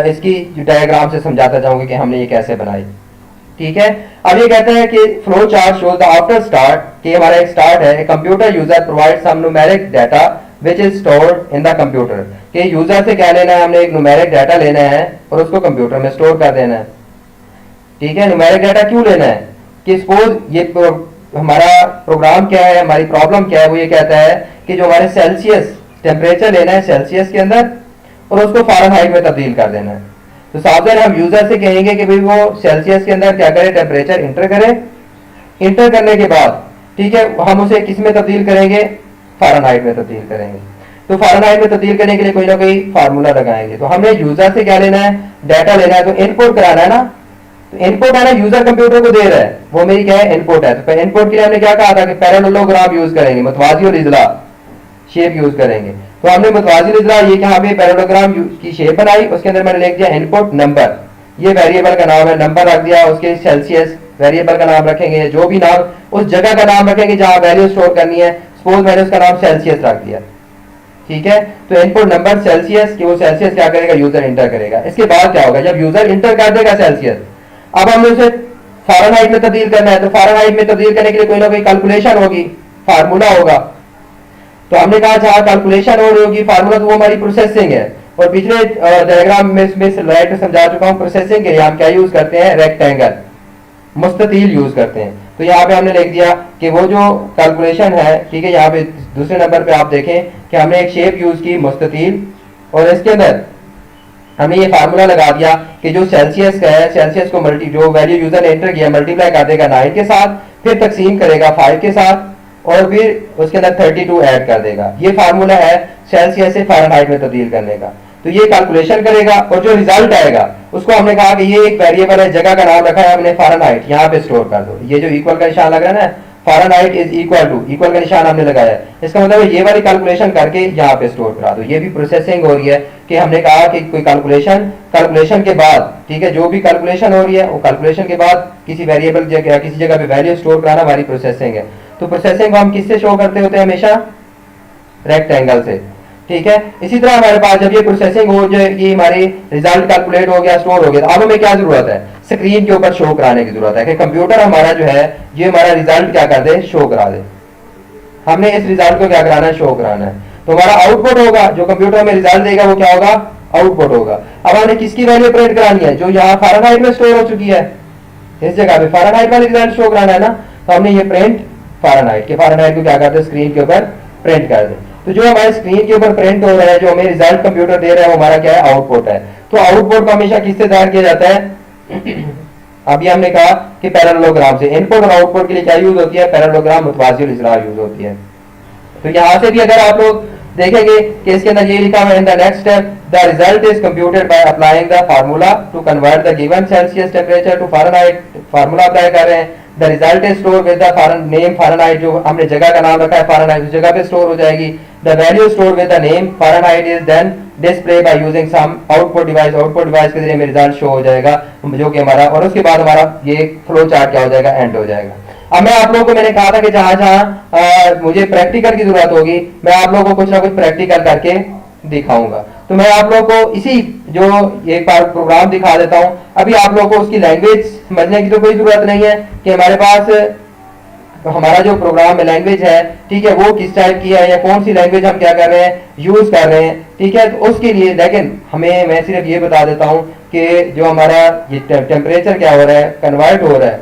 इसकी डायग्राम से समझाता जाऊंगा कि हमने ये कैसे बनाई, ठीक है। अब ये कहते हैं कि flow chart shows the after start, कि हमारा एक स्टार्ट है, computer user provide some numeric data which is stored in the computer, कि यूजर से क्या लेना है, हमने एक न्यूमेरिक डाटा लेना है और उसको कंप्यूटर में स्टोर कर देना है, ठीक है। न्यूमेरिक डाटा क्यों लेना है कि सपोज ये हमारा प्रोग्राम क्या है, हमारी प्रॉब्लम क्या है, वो ये कहता है कि जो हमारे सेल्सियस टेम्परेचर लेना है सेल्सियस के अंदर और उसको फ़ारेनहाइट में तब्दील कर देना है। तो सावधान, हम यूजर से कहेंगे कि भाई वो सेल्सियस के अंदर क्या करे, टेम्परेचर इंटर करे, इंटर करने के बाद, ठीक है, हम उसे किस में तब्दील करेंगे, फ़ारेनहाइट में तब्दील करेंगे। तो फ़ारेनहाइट में तब्दील करने के लिए कोई ना कोई फार्मूला लगाएंगे। तो हमने यूजर से क्या लेना है, डाटा लेना है, तो इनपुट कराना है ना। तो इनपुट है ना, यूजर कंप्यूटर को दे रहा है, वो मेरी क्या है, इनपुट है। तो इनपुट के लिए हमने क्या कहा था कि पैरेललोग्राम यूज करेंगे, मुतवाज़ी और इजला शेप यूज करेंगे। तो हमने मुतवाज़ी और इजला ये यहाँ पे पैरेललोग्राम की शेप बनाई, उसके अंदर मैंने लिख दिया इनपुट नंबर, ये वेरिएबल का नाम है, नंबर रख दिया, उसके सेल्सियस वेरिएबल का नाम रखेंगे, जो भी नाम उस जगह का नाम रखेंगे जहां वैल्यू स्टोर करनी है। सपोज मैंने उसका नाम सेल्सियस रख दिया, ठीक है। तो इनपुट नंबर सेल्सियस, कि वो सेल्सियस क्या करेगा, यूजर इंटर करेगा। इसके बाद क्या होगा, जब यूजर इंटर कर देगा सेल्सियस, अब हमने उसे फ़ारेनहाइट में तब्दील करना है। तो फ़ारेनहाइट में तब्दील करने के लिए कोई ना कोई कैलकुलेशन होगी, फार्मूला होगा। तो हमने कहा जहां कैलकुलेशन हो रही होगी, फार्मूला, तो वो हमारी प्रोसेसिंग है। और पिछले डायग्राम में स्लाइड समझा चुका हूं, प्रोसेसिंग के लिए हम क्या यूज करते हैं, रेक्टेंगल, मुस्ततील यूज करते हैं। तो यहाँ पे हमने लिख दिया कि वो जो कैलकुलेशन है, ठीक है, यहाँ पे दूसरे नंबर पे आप देखें कि हमने एक शेप यूज की मुस्ततील, और इसके अंदर हमने ये फार्मूला लगा दिया कि जो सेल्सियस का है, सेल्सियस को जो वैल्यू यूजर ने एंटर किया मल्टीप्लाई कर देगा 9 के साथ, फिर तकसीम करेगा 5 के साथ, और फिर उसके अंदर 32 ऐड कर देगा। ये फार्मूला है सेल्सियस से फ़ारेनहाइट में तब्दील करने का। तो ये कैलकुलेशन करेगा और जो रिजल्ट आएगा उसको हमने कहा कि ये एक वेरिएबल है, जगह का नाम रखा है हमने फ़ारेनहाइट, यहाँ पे स्टोर कर दो। ये जो इक्वल का निशान लग रहा है ना, Fahrenheit is equal to, equal का निशान हमने लगाया है, इसका मतलब ये वाली कैलकुलेशन करके यहाँ पे स्टोर करा दो। ये भी प्रोसेसिंग हो रही है कि हमने कहा कि कोई कैलकुलेशन के बाद, ठीक है, जो भी कैलकुलेशन हो रही है वो कैलकुलेशन के बाद किसी वेरिएबल जगह, किसी जगह पे वैल्यू स्टोर कराना हमारी प्रोसेसिंग है। तो प्रोसेसिंग को हम किससे शो करते होते हैं, हमेशा रेक्टेंगल से, ठीक है। इसी तरह हमारे पास जब ये प्रोसेसिंग हो जाएगी, हमारी रिजल्ट कैलकुलेट हो गया, स्टोर हो गया, तो अब हमें क्या जरूरत है, स्क्रीन के ऊपर शो कराने की जरूरत है कि कंप्यूटर हमारा जो है ये हमारा रिजल्ट क्या कर दे, शो करा दे। हमने इस रिजल्ट को क्या कराना है, शो कराना है। तो हमारा आउटपुट होगा, जो कंप्यूटर हमें रिजल्ट देगा वो क्या होगा, आउटपुट होगा। अब हमने किसकी वैल्यू प्रिंट करानी है, जो यहाँ फ़ारेनहाइट में स्टोर हो चुकी है, इस जगह पे फ़ारेनहाइट वाली रिजल्ट शो कराना है ना। तो हमने ये प्रिंट फ़ारेनहाइट के, फ़ारेनहाइट को क्या करते हैं, स्क्रीन के ऊपर प्रिंट कर दे। तो जो हमारे स्क्रीन के ऊपर प्रिंट हो रहा है, जो हमें रिजल्ट कंप्यूटर दे रहा है, वो हमारा क्या है, आउटपुट है। तो आउटपुट को हमेशा किससे जाहिर किया जाता है, अभी हमने कहा कि पैरेललोग्राम से। इनपुट और आउटपुट के लिए क्या यूज होती है, पैरेललोग्राम, मुतवाज़ी और इजला यूज होती है। तो यहाँ से भी अगर आप लोग देखेंगे कि इसके अंदर ये लिखा हुआ है, in the next step the result is computed by applying the formula to convert the given Celsius temperature to Fahrenheit. Formula apply कर रहे हैं, the result is store with the name Fahrenheit, जो हमने जगह का नाम रखा है फ़ारेनहाइट उस जगह पे स्टोर हो जाएगी। The value store with the name Fahrenheit is then display by using some output device के जरिए में रिजल्ट शो हो जाएगा जो कि हमारा, और उसके बाद हमारा ये फ्लो चार्ट क्या हो जाएगा, एंड हो जाएगा। अब मैं आप लोगों को मैंने कहा था कि जहां जहां मुझे प्रैक्टिकल की जरूरत होगी मैं आप लोगों को कुछ ना कुछ प्रैक्टिकल करके दिखाऊंगा। तो मैं आप लोगों को इसी जो एक बार प्रोग्राम दिखा देता हूं। अभी आप लोगों को उसकी लैंग्वेज समझने की तो कोई जरूरत नहीं है कि हमारे पास हमारा जो प्रोग्राम है लैंग्वेज है, ठीक है, वो किस टाइप की है या कौन सी लैंग्वेज हम क्या कर रहे हैं, यूज कर रहे हैं, ठीक है। तो उसके लिए लेकिन हमें मैं सिर्फ ये बता देता हूं कि जो हमारा ये टेम्परेचर क्या हो रहा है, कन्वर्ट हो रहा है,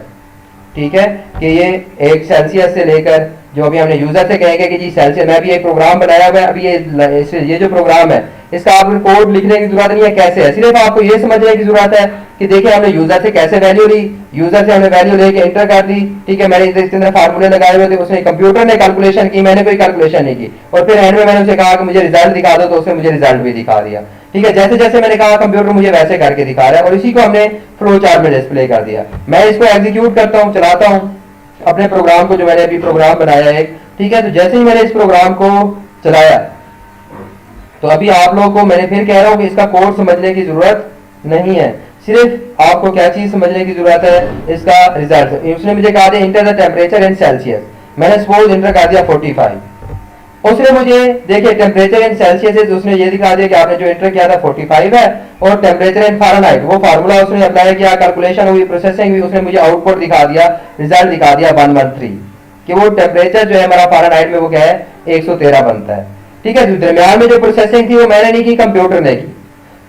ठीक है, कि ये एक सेल्सियस से लेकर जो अभी हमने यूजर से कहेंगे कि जी सेल्सियस, मैं भी एक प्रोग्राम बनाया हुआ है। अभी ये जो प्रोग्राम है इसका आपको कोड लिखने की जरूरत नहीं है, कैसे है, सिर्फ आपको ये समझने की जरूरत है कि देखिए हमने यूजर से कैसे वैल्यू ली, यूजर से हमने वैल्यू लेके एंटर कर दी, ठीक है। मैंने इसके अंदर फार्मूले लगाए हुए थे, उसमें कंप्यूटर ने कैलकुलेशन की, मैंने कोई कैलकुलेशन नहीं की, और फिर एंड में मैंने उसे कहा कि मुझे रिजल्ट दिखा दो, तो उसने मुझे रिजल्ट भी दिखा दिया, ठीक है। जैसे जैसे मैंने कहा कंप्यूटर मुझे वैसे करके दिखा रहा है, और इसी को हमने फ्लो चार्ट में डिस्प्ले कर दिया। मैं इसको एग्जीक्यूट करता हूँ, चलाता हूँ अपने प्रोग्राम को, जो मैंने अभी प्रोग्राम बनाया है, ठीक है। तो जैसे ही मैंने इस प्रोग्राम को चलाया तो अभी आप लोगों को मैंने फिर कह रहा हूं कि इसका कोड समझने की जरूरत नहीं है, सिर्फ आपको क्या चीज समझने की जरूरत है, इसका रिजल्ट। उसने मुझे कहा था enter the temperature in Celsius, मैंने सपोज इंटर कर दिया 45, उसने मुझे देखिए टेम्परेचर इन सेल्सियस है, तो उसने ये दिखा दिया कि आपने जो एंटर किया था 45 है, और टेम्परेचर इन फ़ारेनहाइट वो फार्मूला उसने अप्लाई किया, कैलकुलेशन हुई, प्रोसेसिंग हुई, उसने मुझे आउटपुट दिखा दिया, रिजल्ट दिखा दिया 113, कि वो टेम्परेचर जो है हमारा फ़ारेनहाइट में वो क्या है 113 बनता है, ठीक है। दरमियान में जो प्रोसेसिंग थी वो मैंने नहीं की, कंप्यूटर ने की।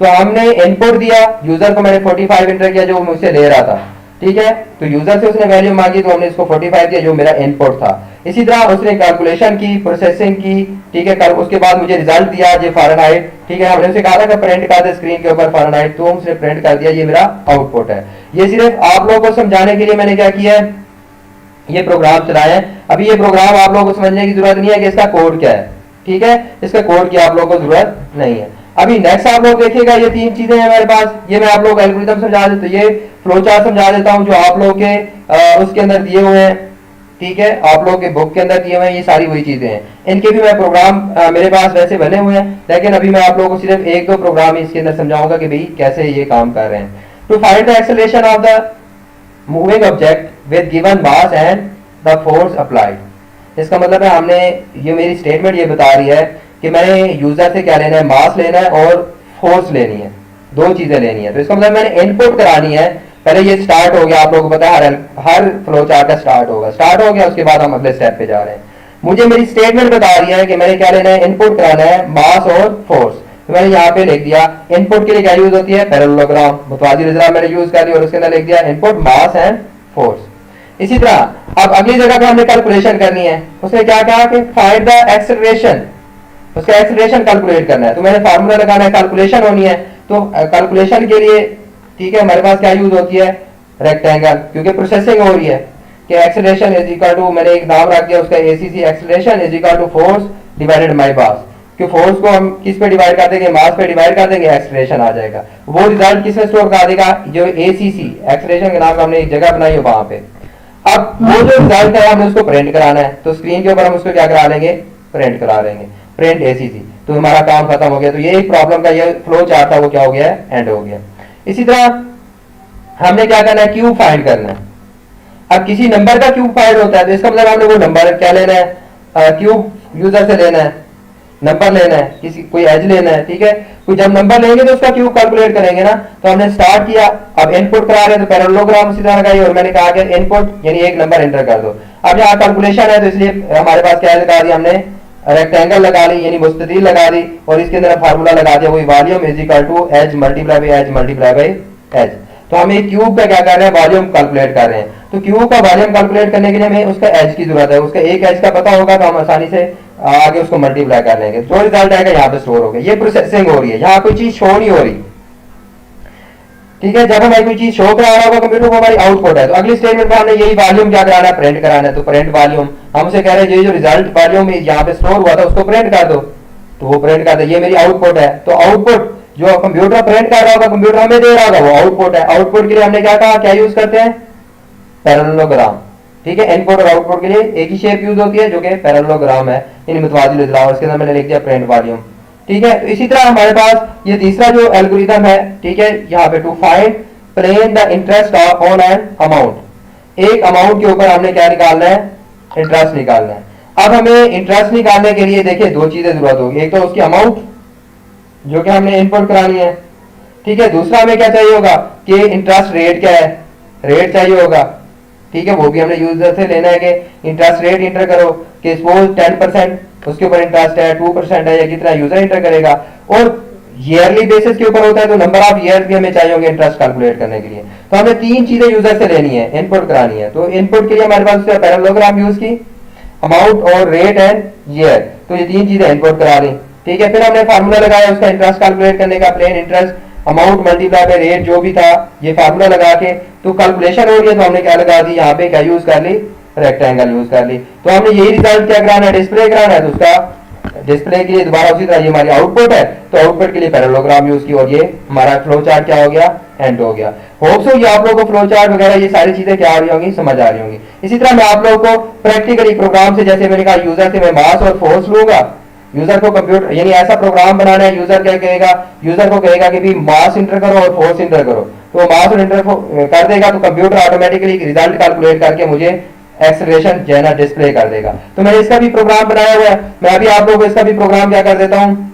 तो हमने इनपुट दिया, यूजर को मैंने 45 एंटर किया जो मुझसे ले रहा था, ठीक है। तो यूजर से उसने वैल्यू मांगी तो हमने इसको 45 दिया जो मेरा इनपुट था। इसी तरह उसने कैलकुलेशन की, प्रोसेसिंग की, ठीक है, उसके बाद मुझे रिजल्ट दिया ये फ़ारेनहाइट, ठीक है। हमने उसे कहा था कि प्रिंट कर दे स्क्रीन के ऊपर फ़ारेनहाइट, तो उसने प्रिंट कर दिया, ये मेरा आउटपुट है। ये सिर्फ आप लोगों को समझाने के लिए मैंने क्या किया है, ये प्रोग्राम चलाया है। अभी ये प्रोग्राम आप लोगों को समझने की जरूरत नहीं है कि इसका कोड क्या है, ठीक है, इसका कोड की आप लोगों को जरूरत नहीं है। अभी नेक्स्ट आप लोग देखिएगा, ये तीन चीजें हैं हमारे पास, ये मैं आप लोग एल्गोरिथम समझा देता हूँ, ये फ्लो चार्ट समझा देता हूँ जो आप लोग के उसके अंदर दिए हुए हैं, ठीक है, आप लोग के बुक के अंदर दिए हुए हैं, ये सारी वही चीजें हैं। इनके भी मैं प्रोग्राम मेरे पास वैसे बने हुए हैं, लेकिन अभी मैं आप लोगों को सिर्फ एक दो प्रोग्राम इसके अंदर समझाऊंगा कि भाई कैसे ये काम कर रहे हैं। To find the acceleration of the moving object with given mass and the force applied, इसका मतलब है हमने ये मेरी स्टेटमेंट ये बता रही है कि मैंने यूजर से क्या लेना है, मास लेना है और फोर्स लेनी है, दो चीजें लेनी है। तो इसका मतलब मैंने इनपुट करानी है, पहले ये स्टार्ट हो गया, आप लोगों को पता है हर फ्लो चार्ट का स्टार्ट हो गया, उसके बाद हम अगले स्टेप पे जा रहे हैं। मुझे मेरी स्टेटमेंट बता रही है कि मैंने क्या लेना है, इनपुट कराना है मास और फोर्स। तो मैंने यहाँ पे लिख दिया इनपुट के लिए क्या यूज होती है, पैरेललोग्राम, मुतवाज़ी डिग्राम मैंने यूज कर दिया, और उसके अंदर लिख दिया इनपुट मास एंड फोर्स। इसी तरह अब अगली जगह पे हमने कैलकुलेशन करनी है, उसने क्या कहा कि फाइंड द एक्सेलरेशन, उसका एक्सेलरेशन कैलकुलेट करना है। तो मैंने फार्मूला लगाना है, कैलकुलेशन होनी है, तो कैलकुलेशन के लिए ठीक है हमारे पास क्या यूज होती है, रेक्टेंगल, क्योंकि प्रोसेसिंग हो रही है कि एक्सेलरेशन इज इक्वल टू, मैंने एक नाम रख दिया उसका ACC, acceleration is equal to force divided by mass, कि फोर्स को हम किस पे डिवाइड कर देंगे, मास पे डिवाइड कर देंगे, एक्सेलरेशन आ जाएगा। वो रिजल्ट किसमें स्टोर कर देगा, जो एसीसी एक्सेलरेशन के नाम का हमने एक जगह बनाई हो वहां पे। अब वो जो रिजल्ट है हमें उसको प्रिंट कराना है, तो स्क्रीन के ऊपर हम उसको क्या करा लेंगे, प्रिंट करा लेंगे, प्रिंट एसीसी, तो हमारा काम खत्म हो गया। तो ये एक प्रॉब्लम का ये फ्लो चार्ट था वो क्या हो गया है, एंड हो गया। इसी तरह हमने क्या करना है, क्यूब फाइंड करना है। अब किसी नंबर का क्यूब फाइंड होता है तो इसका मतलब हमने वो नंबर क्या लेना है, क्यूब यूजर से लेना है, नंबर लेना है, किसी कोई एज लेना है, ठीक है। कोई जब नंबर लेंगे तो उसका क्यूब कैलकुलेट करेंगे ना। तो हमने स्टार्ट किया, अब इनपुट करा रहे हैं तो पैरेललोग्राम उसी तरह लगाइए, और मैंने कहा कि इनपुट यानी एक नंबर एंटर कर दो। अब यहाँ कैलकुलेशन है तो इसलिए हमारे पास क्या लगा दिया हमने, रेक्टेंगल लगा ली यानी मुस्ततील लगा दी, और इसके अंदर फार्मूला लगा दिया वही volume is equal to edge multiply by edge multiply by edge. तो हम एक क्यूब का क्या कर रहे हैं, वॉल्यूम कैलकुलेट कर रहे हैं। तो क्यूब का वॉल्यूम कैलकुलेट करने के लिए हमें उसका एज की जरूरत है, उसका एक एज का पता होगा तो हम आसानी से आगे उसको मल्टीप्लाई कर लेंगे, जो रिजल्ट आएगा यहाँ पे स्टोर हो गया। ये प्रोसेसिंग हो रही है, यहाँ कोई चीज शो नहीं हो रही, ठीक है। जब हमें कोई चीज शो करा रहा होगा कंप्यूटर को, हमारी आउटपुट है। तो अगली स्टेटमेंट में हमने यही वॉल्यूम क्या कराना है, प्रिंट कराना है। तो प्रिंट वॉल्यूम, हम उसे कह रहे हैं ये जो रिजल्ट वॉल्यूम यहाँ पे स्टोर हुआ था उसको प्रिंट कर दो, तो वो प्रिंट कर दे, ये मेरी आउटपुट है। तो आउटपुट जो कंप्यूटर प्रिंट कर रहा होगा, कंप्यूटर हमें दे रहा होगा, वो आउटपुट है। आउटपुट के लिए हमने क्या कहा, क्या यूज करते हैं, पैरेललोग्राम, ठीक है, इनपुट और आउटपुट के लिए एक ही शेप यूज होती है जो कि पैरेललोग्राम है, यानी मुतवाजिल इज़लाह, उसके अंदर मैंने लिख दिया प्रिंट वॉल्यूम। ठीक है, तो इसी तरह हमारे पास ये तीसरा जो एल्गोरिथम है, ठीक है, यहाँ पे to find plain the interest on an amount, एक अमाउंट के ऊपर हमने क्या निकालना है, इंटरेस्ट निकालना है। अब हमें इंटरेस्ट निकालने के लिए देखिए दो चीजें जरूरत होगी, एक तो उसकी अमाउंट जो कि हमने इनपुट करानी है, ठीक है, दूसरा हमें क्या चाहिए होगा कि इंटरेस्ट रेट क्या है, रेट चाहिए होगा। ठीक है, वो भी हमने यूजर से लेना है कि इंटरेस्ट रेट इंटर करो कि सपोज 10% उसके ऊपर इंटरेस्ट है, 2% है, या कितना यूजर इंटर करेगा, और ईयरली बेसिस के ऊपर होता है तो नंबर ऑफ ईयर भी हमें चाहिए होंगे इंटरेस्ट कैलकुलेट करने के लिए। तो हमें तीन चीजें यूजर से लेनी है, इनपुट करानी है। तो इनपुट के लिए हमारे पास पैरेललोग्राम यूज की, अमाउंट और रेट एंड ईयर, तो ये तीन चीजें इनपुट करा ली। ठीक है, फिर हमने फार्मूला लगाया उसका इंटरेस्ट कैलकुलेट करने का, plain interest amount multiply by rate जो भी था, ये फार्मूला लगा के तो कैलकुलेशन हो रही है, तो हमने क्या लगा दी, यहाँ पे क्या यूज कर ली, रेक्टेंगल यूज कर ली। तो हमने यही रिजल्ट क्या कराना है, डिस्प्ले कराना है, तो उसका डिस्प्ले के लिए दोबारा उसी तरह ये हमारी आउटपुट है, तो आउटपुट के लिए पैरेललोग्राम यूज की, और ये हमारा फ्लो चार्ट क्या हो गया, एंड हो गया। होप सो ये आप लोगों को फ्लो चार्ट वगैरह ये सारी चीजें क्या आ रही होंगी, समझ आ रही होंगी। इसी तरह मैं आप लोगों को प्रैक्टिकली प्रोग्राम से, जैसे मैंने कहा यूजर से मैं मास और फोर्स लूंगा, यूजर को कंप्यूटर यानी ऐसा प्रोग्राम बनाना है, यूजर क्या कहेगा, यूजर को कहेगा कि भी मास इंटर करो और फोर्स इंटर करो, तो मास और इंटर कर देगा, तो कंप्यूटर ऑटोमेटिकली रिजल्ट कैलकुलेट करके मुझे एक्सेलरेशन जो है ना डिस्प्ले कर देगा। तो मैंने इसका भी प्रोग्राम बनाया हुआ है, मैं अभी आप लोगों को इसका भी प्रोग्राम क्या कर देता हूँ,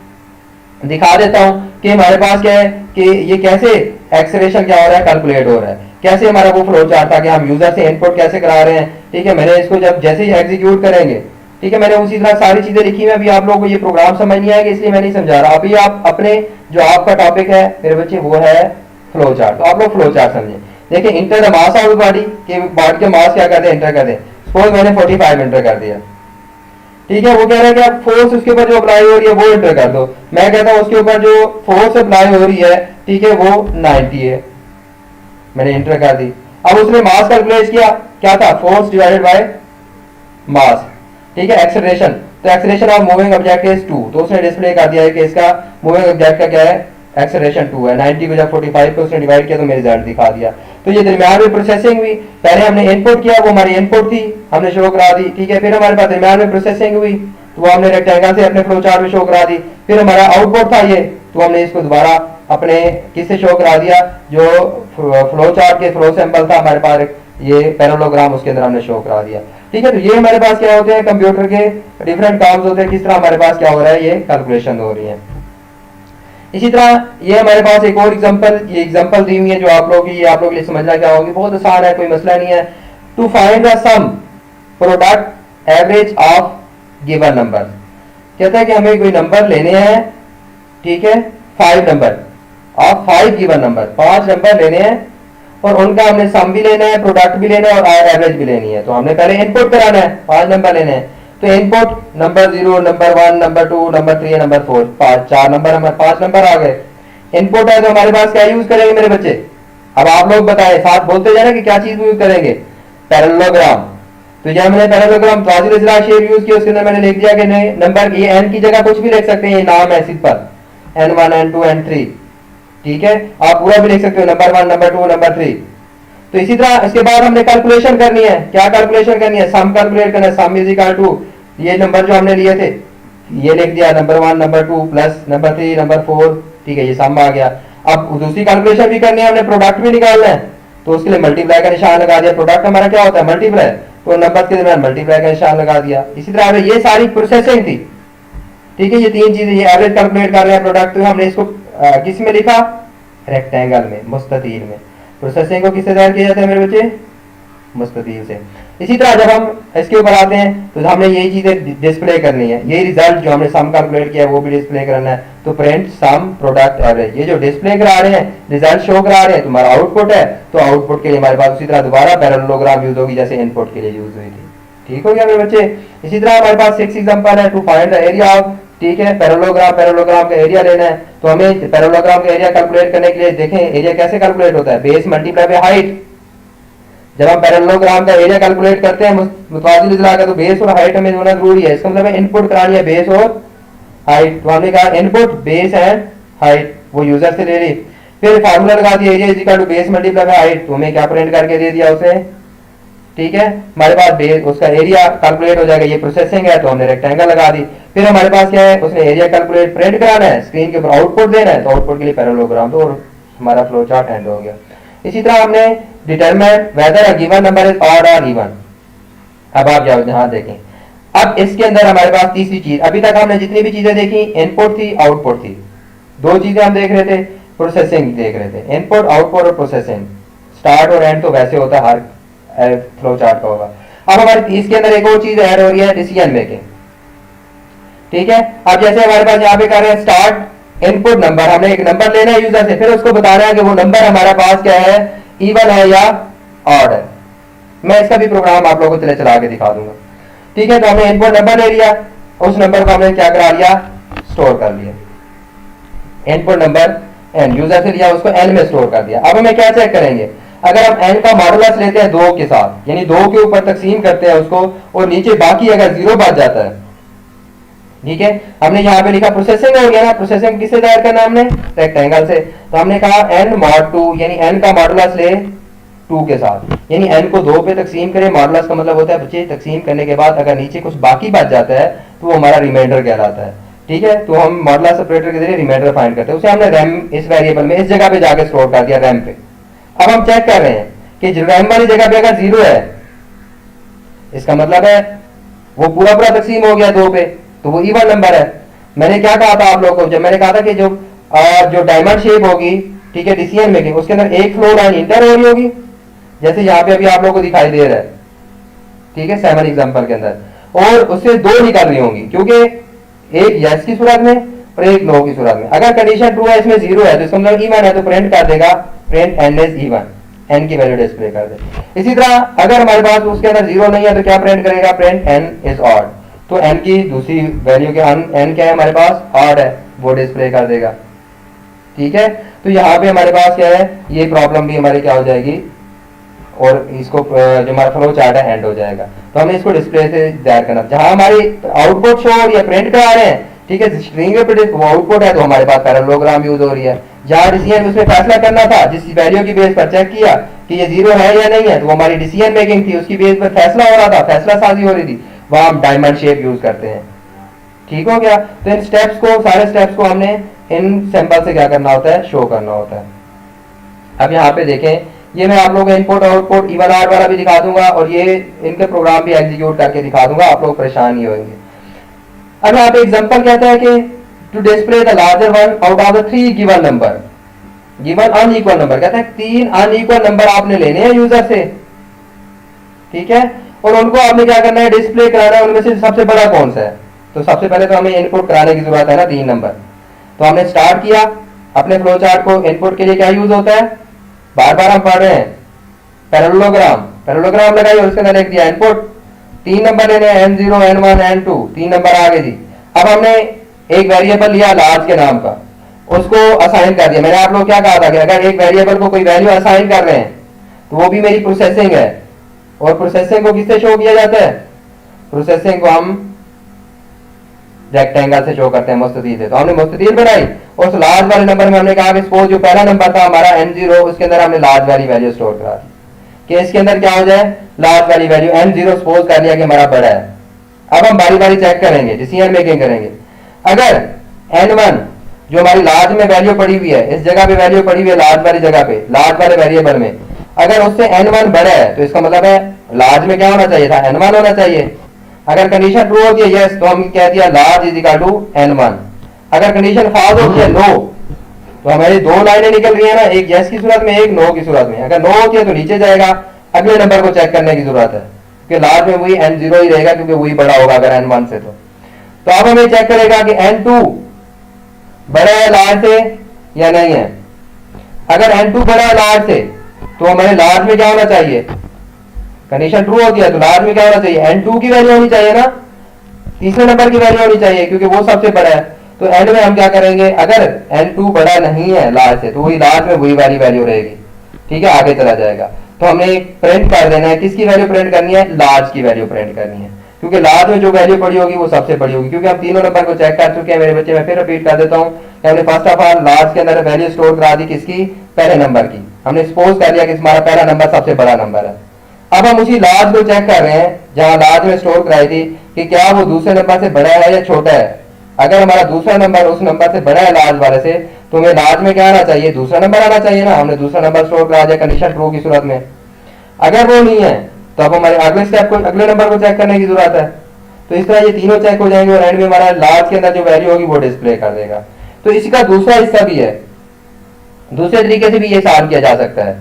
दिखा देता हूँ कि हमारे पास क्या है कि ये कैसे एक्सेलरेशन क्या हो रहा है, कैलकुलेट हो रहा है, कैसे हमारा वो फ्लो चार्ट था कि हम यूजर से इनपुट कैसे करा रहे हैं। ठीक है, मैंने इसको जब जैसे ही एग्जीक्यूट करेंगे, ठीक है, मैंने उसी तरह सारी चीजें लिखी हैं। अभी आप लोगों को ये प्रोग्राम समझ नहीं आएगा इसलिए मैं नहीं समझा रहा। अभी आप अपने जो आपका टॉपिक है मेरे बच्चे वो है फ्लो चार्ट, तो आप लोग फ्लो चार्ट समझे। देखिए, enter the mass of body, के बॉडी के मास क्या करते हैं, इंटर करते हैं। सपोज मैंने 45 इंटर कर दिया, ठीक है, वो कह रहा है कि आप फोर्स उसके ऊपर जो अप्लाई हो रही है वो इंटर कर दो। मैं कहता हूं उसके ऊपर जो फोर्स अप्लाई हो रही है, ठीक है, वो 90 है, मैंने इंटर कर दी। अब उसने मास कैलकुलेट किया, क्या था, फोर्स डिवाइडेड बाय मास। ठीक है, एक्सेलरेशन, तो acceleration of moving object is 2, तो उसने डिस्प्ले कर दिया है कि इसका मूविंग ऑब्जेक्ट का क्या है, एक्सेलरेशन 2 है। 90 को जब 45 पे उसने डिवाइड किया तो मेरे रिजल्ट दिखा दिया। तो ये दरमियान में प्रोसेसिंग हुई, पहले हमने इनपुट किया, वो हमारी इनपुट थी, हमने शो करा दी। ठीक है, फिर हमारे पास दरमियान में प्रोसेसिंग हुई, तो वो हमने रेक्टेंगल से अपने फ्लो चार्ट में शो करा दी। फिर हमारा आउटपुट था ये, तो हमने इसको दोबारा अपने किससे शो करा दिया, जो फ्लो चार्ट के फ्लो सैंपल था हमारे पास, ये पैरेललोग्राम, उसके अंदर हमने शो करा दिया। ठीक है, तो ये हमारे पास क्या होते हैं, कंप्यूटर के डिफरेंट टर्म्स होते हैं, किस तरह हमारे पास क्या हो रहा है, ये कैलकुलेशन हो रही है। इसी तरह ये हमारे पास एक और एग्जांपल, ये एग्जांपल दी हुई है जो आप लोगों की, ये आप लोगों के लिए समझना क्या होगी, बहुत आसान है, कोई मसला नहीं है। To find the sum product average of given number, कहता है कि हमें कोई नंबर लेने हैं, ठीक है, 5 number of 5 given number, 5 number लेने हैं और उनका हमने सम भी लेना है, प्रोडक्ट भी लेना है और एवरेज भी लेनी है। तो हमने पहले इनपुट कराना है, 5 नंबर लेने हैं, तो input number 0, number 1, number 2, number 3, number 4, 4 number, हमारे 5 नंबर आ गए। इनपुट है तो हमारे पास क्या यूज करेंगे मेरे बच्चे, अब आप लोग बताएं, साथ बोलते जाना कि क्या चीज यूज करेंगे, पैरेललोग्राम। तो जब मैंने पैरेललोग्राम मुतवाजिल इज़लाह शेप यूज किया, उसके अंदर मैंने लिख दिया कि नहीं नंबर, ये n की जगह कुछ भी लिख सकते हैं, ये नाम है सिंपल, n1, n2, n3, ठीक है, आप पूरा भी लिख सकते हो, नंबर 1, नंबर 2, नंबर 3। तो इसी तरह इसके बाद हमने कैलकुलेशन करनी है, क्या कैलकुलेशन करनी है, सम कैलकुलेट करना है। सम इज इक्वल टू ये नंबर जो हमने लिए थे, ये लिख दिया, number 1, number 2 plus number 3, number 4, ठीक है, ये सम आ गया। अब दूसरी कैलकुलेशन भी करनी है, हमने प्रोडक्ट भी निकालना है, तो उसके लिए मल्टीप्लाई का निशान लगा दिया। प्रोडक्ट हमारा क्या होता है, मल्टीप्लाई, तो नंबर के दरमियान मल्टीप्लाई का निशान लगा दिया। इसी तरह ये सारी प्रोसेसिंग थी, ठीक है, ये तीन चीजें, ये एवरेज कैलकुलेट कर रहे हैं प्रोडक्ट, तो हमने इसको किस में लिखा, रेक्टेंगल में, मुस्ततील में। प्रोसेसिंग को किससे जाहिर किया जाता है मेरे बच्चे, मुस्ततील से। इसी तरह जब हम इसके ऊपर आते हैं तो हमने यही चीजें डिस्प्ले करनी है, यही रिजल्ट जो हमने सम कैलकुलेट किया है वो भी डिस्प्ले करना है। तो प्रिंट सम प्रोडक्ट एवरेज, ये जो डिस्प्ले करा रहे हैं, रिजल्ट शो करा रहे हैं, तुम्हारा आउटपुट है, तो आउटपुट के लिए हमारे पास उसी तरह दोबारा पैरेललोग्राम यूज होगी जैसे इनपुट के लिए यूज हुई थी। ठीक हो गया मेरे बच्चे। इसी तरह हमारे पास 6 एग्जांपल है। To find the area of, ठीक है, पैरेललोग्राम का एरिया लेना है, तो हमें पैरेललोग्राम का एरिया कैलकुलेट करने के लिए देखें एरिया कैसे कैलकुलेट होता है, बेस मल्टीप्लाई बाय हाइट। जब हम पैरेललोग्राम का एरिया कैलकुलेट करते हैं मुतवाजिल इज़लाह का, तो बेस और हाइट हमें होना जरूरी है। इसका मतलब है इनपुट करानी है बेस और हाइट, तो हमने कहा इनपुट बेस एंड हाइट, वो यूजर से ले ली। फिर फार्मूला लगा दिया area is equal to base multiply by height, तो हमें क्या प्रिंट करके दे दिया उसे, ठीक है, हमारे पास बेस उसका एरिया कैलकुलेट हो जाएगा, ये प्रोसेसिंग है तो हमने रेक्टेंगल लगा दी। फिर हमारे पास क्या है, उसने एरिया कैलकुलेट प्रिंट कराना है, स्क्रीन के ऊपर आउटपुट देना है, तो आउटपुट के लिए पैरेललोग्राम, तो हमारा फ्लो चार्ट एंड हो गया। इसी तरह हमने determine whether a given number is odd और इवन। अब आप जाओ यहां देखें, अब इसके अंदर हमारे पास तीसरी चीज, अभी तक हमने जितनी भी चीजें देखी इनपुट थी आउटपुट थी, दो चीजें हम देख रहे थे, प्रोसेसिंग देख रहे थे, इनपुट आउटपुट और प्रोसेसिंग, स्टार्ट और एंड तो वैसे होता है हर फ्लो चार्ट का होगा। अब हमारे इसके अंदर एक और चीज ऐड हो रही है, डिसीजन मेकिंग। ठीक है, अब जैसे हमारे पास यहाँ पे कर रहे हैं स्टार्ट इनपुट नंबर, हमने एक नंबर लेना है यूजर से, फिर उसको बताना है कि वो नंबर हमारे पास क्या है, इवन है या ऑड है। मैं इसका भी प्रोग्राम आप लोगों को चले चला के दिखा दूंगा। ठीक है, तो हमने इनपुट नंबर ले लिया, उस नंबर को हमने क्या करा लिया, स्टोर कर लिया। इनपुट नंबर एन यूजर से लिया, उसको एन में स्टोर कर दिया। अब हमें क्या चेक करेंगे, अगर हम एन का मॉडुलस लेते हैं 2 के साथ, यानी 2 के ऊपर तकसीम करते हैं उसको, और नीचे बाकी अगर 0 बच जाता है, ठीक है, हमने यहाँ पे लिखा प्रोसेसिंग हो गया ना, प्रोसेसिंग किससे दायर करना है हमने, रेक्टेंगल से, तो हमने कहा एन मॉड 2, यानी एन का मॉडुलस ले 2 के साथ, यानी एन को 2 पे तकसीम करें, मॉडुलस का मतलब होता है बच्चे तकसीम करने के बाद अगर नीचे कुछ बाकी बच जाता है तो वो हमारा रिमाइंडर कहलाता है। ठीक है, तो हम मॉडुलस ऑपरेटर के जरिए रिमाइंडर फाइंड करते हैं, उसे हमने रैम इस वेरिएबल में इस जगह पे जाके स्टोर कर दिया रैम पे। अब हम चेक कर रहे हैं कि रैम वाली जगह पे अगर 0 है, इसका मतलब है वो पूरा पूरा तकसीम हो गया 2 पे, तो वो इवन नंबर है। मैंने क्या कहा था आप लोग को, जब मैंने कहा था कि जो डायमंड शेप होगी, ठीक है, डिसीजन मेकिंग, उसके अंदर एक फ्लो लाइन इंटर हो रही होगी, जैसे यहाँ पे अभी आप लोगों को दिखाई दे रहा है, ठीक है, 7 एग्जांपल के अंदर, और उससे 2 निकल रही होंगी, क्योंकि एक यस की सूरत में और एक नो की सूरत में। अगर कंडीशन ट्रू है, इसमें 0 है, तो इसका मतलब इवन है, तो प्रिंट कर देगा print N is even, N की वैल्यू डिस्प्ले कर दे। इसी तरह अगर हमारे पास उसके अंदर 0 नहीं है तो क्या प्रिंट करेगा, प्रिंट एन इज ऑड, तो एन की दूसरी वैल्यू के एन क्या है हमारे पास, ऑड है, वो डिस्प्ले कर देगा। ठीक है, तो यहाँ पे हमारे पास क्या है, ये प्रॉब्लम भी हमारी क्या हो जाएगी, और इसको जो हमारा फ्लो चार्ट है एंड हो जाएगा। तो हमने इसको डिस्प्ले से दायर करना, जहां हमारी आउटपुट शो हो रही है, प्रिंट करा रहे हैं, ठीक है, स्ट्रिंग पे आउटपुट है तो हमारे पास पैरेललोग्राम यूज हो रही है। जहां डिसीजन उसमें फैसला करना था, जिस वैल्यू की बेस पर चेक किया कि ये 0 है या नहीं है, तो वो हमारी डिसीजन मेकिंग थी, उसकी बेस पर फैसला हो रहा था, फैसला साजी हो रही थी, वहां हम डायमंड शेप यूज करते हैं। ठीक हो गया, तो इन स्टेप्स को, सारे स्टेप्स को हमने इन सिंबल से क्या करना होता है, शो करना होता है। अब यहाँ पे देखें, ये मैं आप लोगों को इनपुट आउटपुट इवन ऑड वाला भी दिखा दूंगा, और ये इनके प्रोग्राम भी एग्जीक्यूट करके दिखा दूंगा, आप लोग परेशान नहीं होंगे। अब यहाँ पे एग्जांपल कहता है कि to display the larger one out of the 3 given number, given unequal number, कहता है 3 अनइक्वल नंबर आपने लेने हैं यूजर से, ठीक है, और उनको आपने क्या करना है, डिस्प्ले कराना है, उनमें से सबसे बड़ा कौन सा है। तो सबसे पहले तो हमें इनपुट कराने की जरूरत है ना, 3 नंबर। तो हमने स्टार्ट किया अपने फ्लो चार्ट को, इनपुट के लिए क्या यूज होता है, बार बार हम पढ़ रहे हैं, पैरेललोग्राम, पैरेललोग्राम लगाइए और उसके अंदर लिख दिया इनपुट, 3 नंबर लेने हैं, n0 n1 n2, 3 नंबर आगे जी। अब हमने एक वेरिएबल लिया लार्ज के नाम का, उसको असाइन कर दिया। मैंने आप लोग क्या कहा था कि अगर एक वेरिएबल को कोई वैल्यू असाइन कर रहे हैं तो वो भी मेरी प्रोसेसिंग है, और प्रोसेसिंग को किससे शो किया जाता है, प्रोसेसिंग को हम रेक्टेंगल से शो करते हैं, मुस्ततील से। तो हमने मुस्ततील बनाई, और उस लार्ज वाले नंबर में हमने कहा कि सपोज जो पहला नंबर था हमारा n0, उसके अंदर हमने लार्ज वाली वैल्यू स्टोर करा दी, कि इसके अंदर क्या हो जाए, लार्ज वाली वैल्यू n0 सपोज कर लिया कि हमारा बड़ा है। अब हम बारी बारी चेक करेंगे, डिसीजन मेकिंग करेंगे। अगर n1 जो हमारी लार्ज में वैल्यू पड़ी हुई है, इस जगह पे वैल्यू पड़ी हुई है लार्ज वाली जगह पे, लार्ज वाले वेरिएबल में, अगर उससे n1 बड़ा है तो इसका मतलब है लार्ज में क्या होना चाहिए था, n1 होना चाहिए। अगर कंडीशन ट्रू होती है यस, तो हम कह दिया large is equal to n1। अगर कंडीशन फॉल्स होती है नो, तो हमारी 2 लाइनें निकल रही है ना, एक यस की सूरत में, एक नो की सूरत में। अगर नो होती है तो नीचे जाएगा, अगले नंबर को चेक करने की जरूरत है, क्योंकि लार्ज में वही n0 ही रहेगा, क्योंकि वही बड़ा होगा अगर n1 से। तो अब हमें चेक करेगा कि n2 बड़ा है लार्ज से या नहीं है। अगर n2 बड़ा है लार्ज से, तो हमारे लार्ज में क्या होना चाहिए, कंडीशन ट्रू होती है तो लार्ज में क्या होना चाहिए, n2 की वैल्यू होनी चाहिए ना, तीसरे नंबर की वैल्यू होनी चाहिए, क्योंकि वो सबसे बड़ा है। तो एंड में हम क्या करेंगे, अगर n2 बड़ा नहीं है लार्ज से, तो वही लार्ज में वही वाली वैल्यू रहेगी, ठीक है, आगे चला जाएगा। तो हमने प्रिंट कर देना है, किसकी वैल्यू प्रिंट करनी है, लार्ज की वैल्यू प्रिंट करनी है, क्योंकि लार्ज में जो वैल्यू पड़ी होगी वो सबसे बड़ी होगी। क्योंकि हम तीनों नंबर को चेक कर चुके हैं मेरे बच्चे, मैं फिर रिपीट कर देता हूँ। हमने फर्स्ट ऑफ ऑल लार्ज के अंदर वैल्यू स्टोर करा दी, किसकी, पहले नंबर की। हमने सपोज कर लिया कि हमारा पहला नंबर सबसे बड़ा नंबर है। अब हम उसी लार्ज को चेक कर रहे हैं जहां लार्ज में स्टोर कराई थी कि क्या वो दूसरे नंबर से बड़ा है या छोटा है। अगर हमारा दूसरा नंबर उस नंबर से बड़ा है लार्ज वाले से, तो हमें लार्ज में क्या आना चाहिए, दूसरा नंबर आना चाहिए ना। हमने दूसरा नंबर स्टोर करा दिया कंडीशन ट्रू की सूरत में। अगर वो नहीं है तो अब हमारे अगले स्टेप को, अगले नंबर को चेक करने की जरूरत है। तो इस तरह ये तीनों चेक हो जाएंगे और एंड में हमारा लार्ज के अंदर जो वैल्यू होगी वो डिस्प्ले कर देगा। तो इसका दूसरा हिस्सा भी है, दूसरे तरीके से भी ये सॉल्व किया जा सकता है।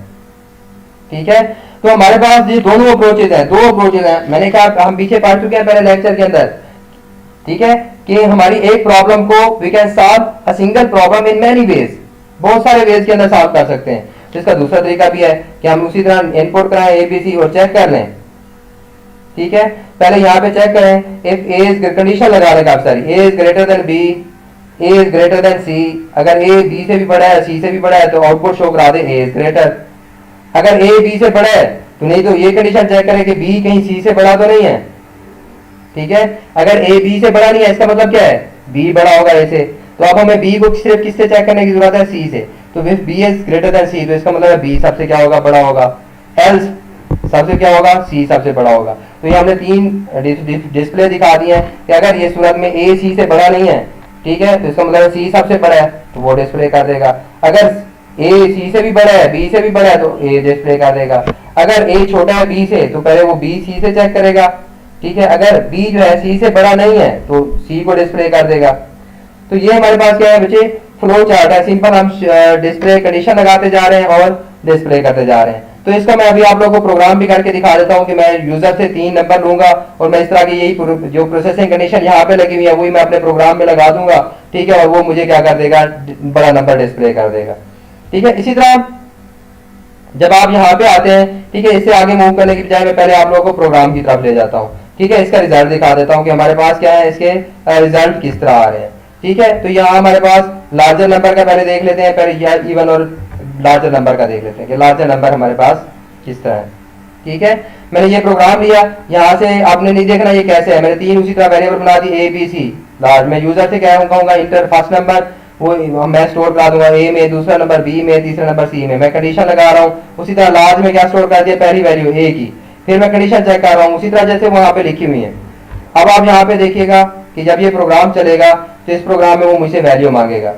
ठीक है, तो हमारे पास ये दोनों अप्रोचेज हैं, दो अप्रोचेज हैं। मैंने कहा हम पीछे पढ़ चुके हैं पहले लेक्चर के अंदर, ठीक है, कि हमारी एक प्रॉब्लम को we can solve a single problem in many ways, बहुत सारे वेज के अंदर सॉल्व कर सकते हैं। तो इसका दूसरा तरीका भी है कि हम उसी तरह इनपुट कराएं एबीसी और चेक कर लें। ठीक है, पहले यहाँ पे चेक करें, इफ ए इज कंडीशन लगा लेगा आप सारी, A is greater than B, A is greater than C. अगर ए बी से भी बड़ा है, सी से भी बड़ा है, तो आउटपुट शो करा दे ए इज ग्रेटर। अगर ए बी से बड़ा है तो नहीं, तो ये कंडीशन चेक करें कि बी कहीं सी से बड़ा तो नहीं है। ठीक है, अगर ए बी से बड़ा नहीं है इसका मतलब क्या है, बी बड़ा होगा ए से। तो अब हमें बी को सिर्फ किससे चेक करने की जरूरत है, सी से। तो if B is greater than C, तो इसका मतलब है बी सबसे क्या होगा, बड़ा होगा। एल्स सबसे क्या होगा, सी सबसे बड़ा होगा। तो ये हमने तीन डिस्प्ले दिखा दिए हैं कि अगर ये सूरत में ए सी से बड़ा नहीं है, ठीक है, तो इसका मतलब सी सबसे बड़ा है तो वो डिस्प्ले कर देगा। अगर ए सी से भी बड़ा है, बी से भी बड़ा है, तो ए डिस्प्ले कर देगा। अगर ए छोटा है बी से, तो पहले वो बी सी से चेक करेगा। ठीक है, अगर बी जो है सी से बड़ा नहीं है तो सी को डिस्प्ले कर देगा। तो ये हमारे पास क्या है बच्चे, फ्लो चार्ट है। सिंपल हम डिस्प्ले कंडीशन लगाते जा रहे हैं और डिस्प्ले करते जा रहे हैं। तो इसका मैं अभी आप लोगों को प्रोग्राम भी करके दिखा देता हूं कि मैं यूजर से 3 नंबर लूंगा और मैं इस तरह की यही जो प्रोसेसिंग कंडीशन यहाँ पे लगी हुई है वही मैं अपने प्रोग्राम में लगा दूंगा। ठीक है, और वो मुझे क्या कर देगा, बड़ा नंबर डिस्प्ले कर देगा। ठीक है, इसी तरह जब आप यहाँ पे आते हैं, ठीक है, इससे आगे मूव करने की बजाय मैं पहले आप लोगों को प्रोग्राम की तरफ ले जाता हूँ। ठीक है, इसका रिजल्ट दिखा देता हूँ कि हमारे पास क्या है, इसके रिजल्ट किस तरह आ रहे हैं। ठीक है, तो यहाँ हमारे पास लार्जर नंबर का पहले देख लेते हैं, पहले इवन और लार्जर नंबर का देख लेते हैं कि लार्जर नंबर हमारे पास किस तरह है। ठीक है, मैंने ये प्रोग्राम लिया, यहाँ से आपने नहीं देखना ये कैसे है। मैंने 3 उसी तरह वेरिएबल बना दी, ए बी सी लार्ज। मैं यूजर से क्या कहूँगा, इंटर फर्स्ट नंबर, वो मैं स्टोर करा दूंगा ए में, दूसरा नंबर बी में, तीसरा नंबर सी में। मैं कंडीशन लगा रहा हूँ, उसी तरह लार्ज में क्या स्टोर कर दिया, पहली वैल्यू ए की, फिर मैं कंडीशन चेक कर रहा हूँ उसी तरह जैसे वहां पे लिखी हुई है। अब आप यहाँ पे देखिएगा कि जब ये प्रोग्राम चलेगा तो इस प्रोग्राम में वो मुझसे वैल्यू मांगेगा।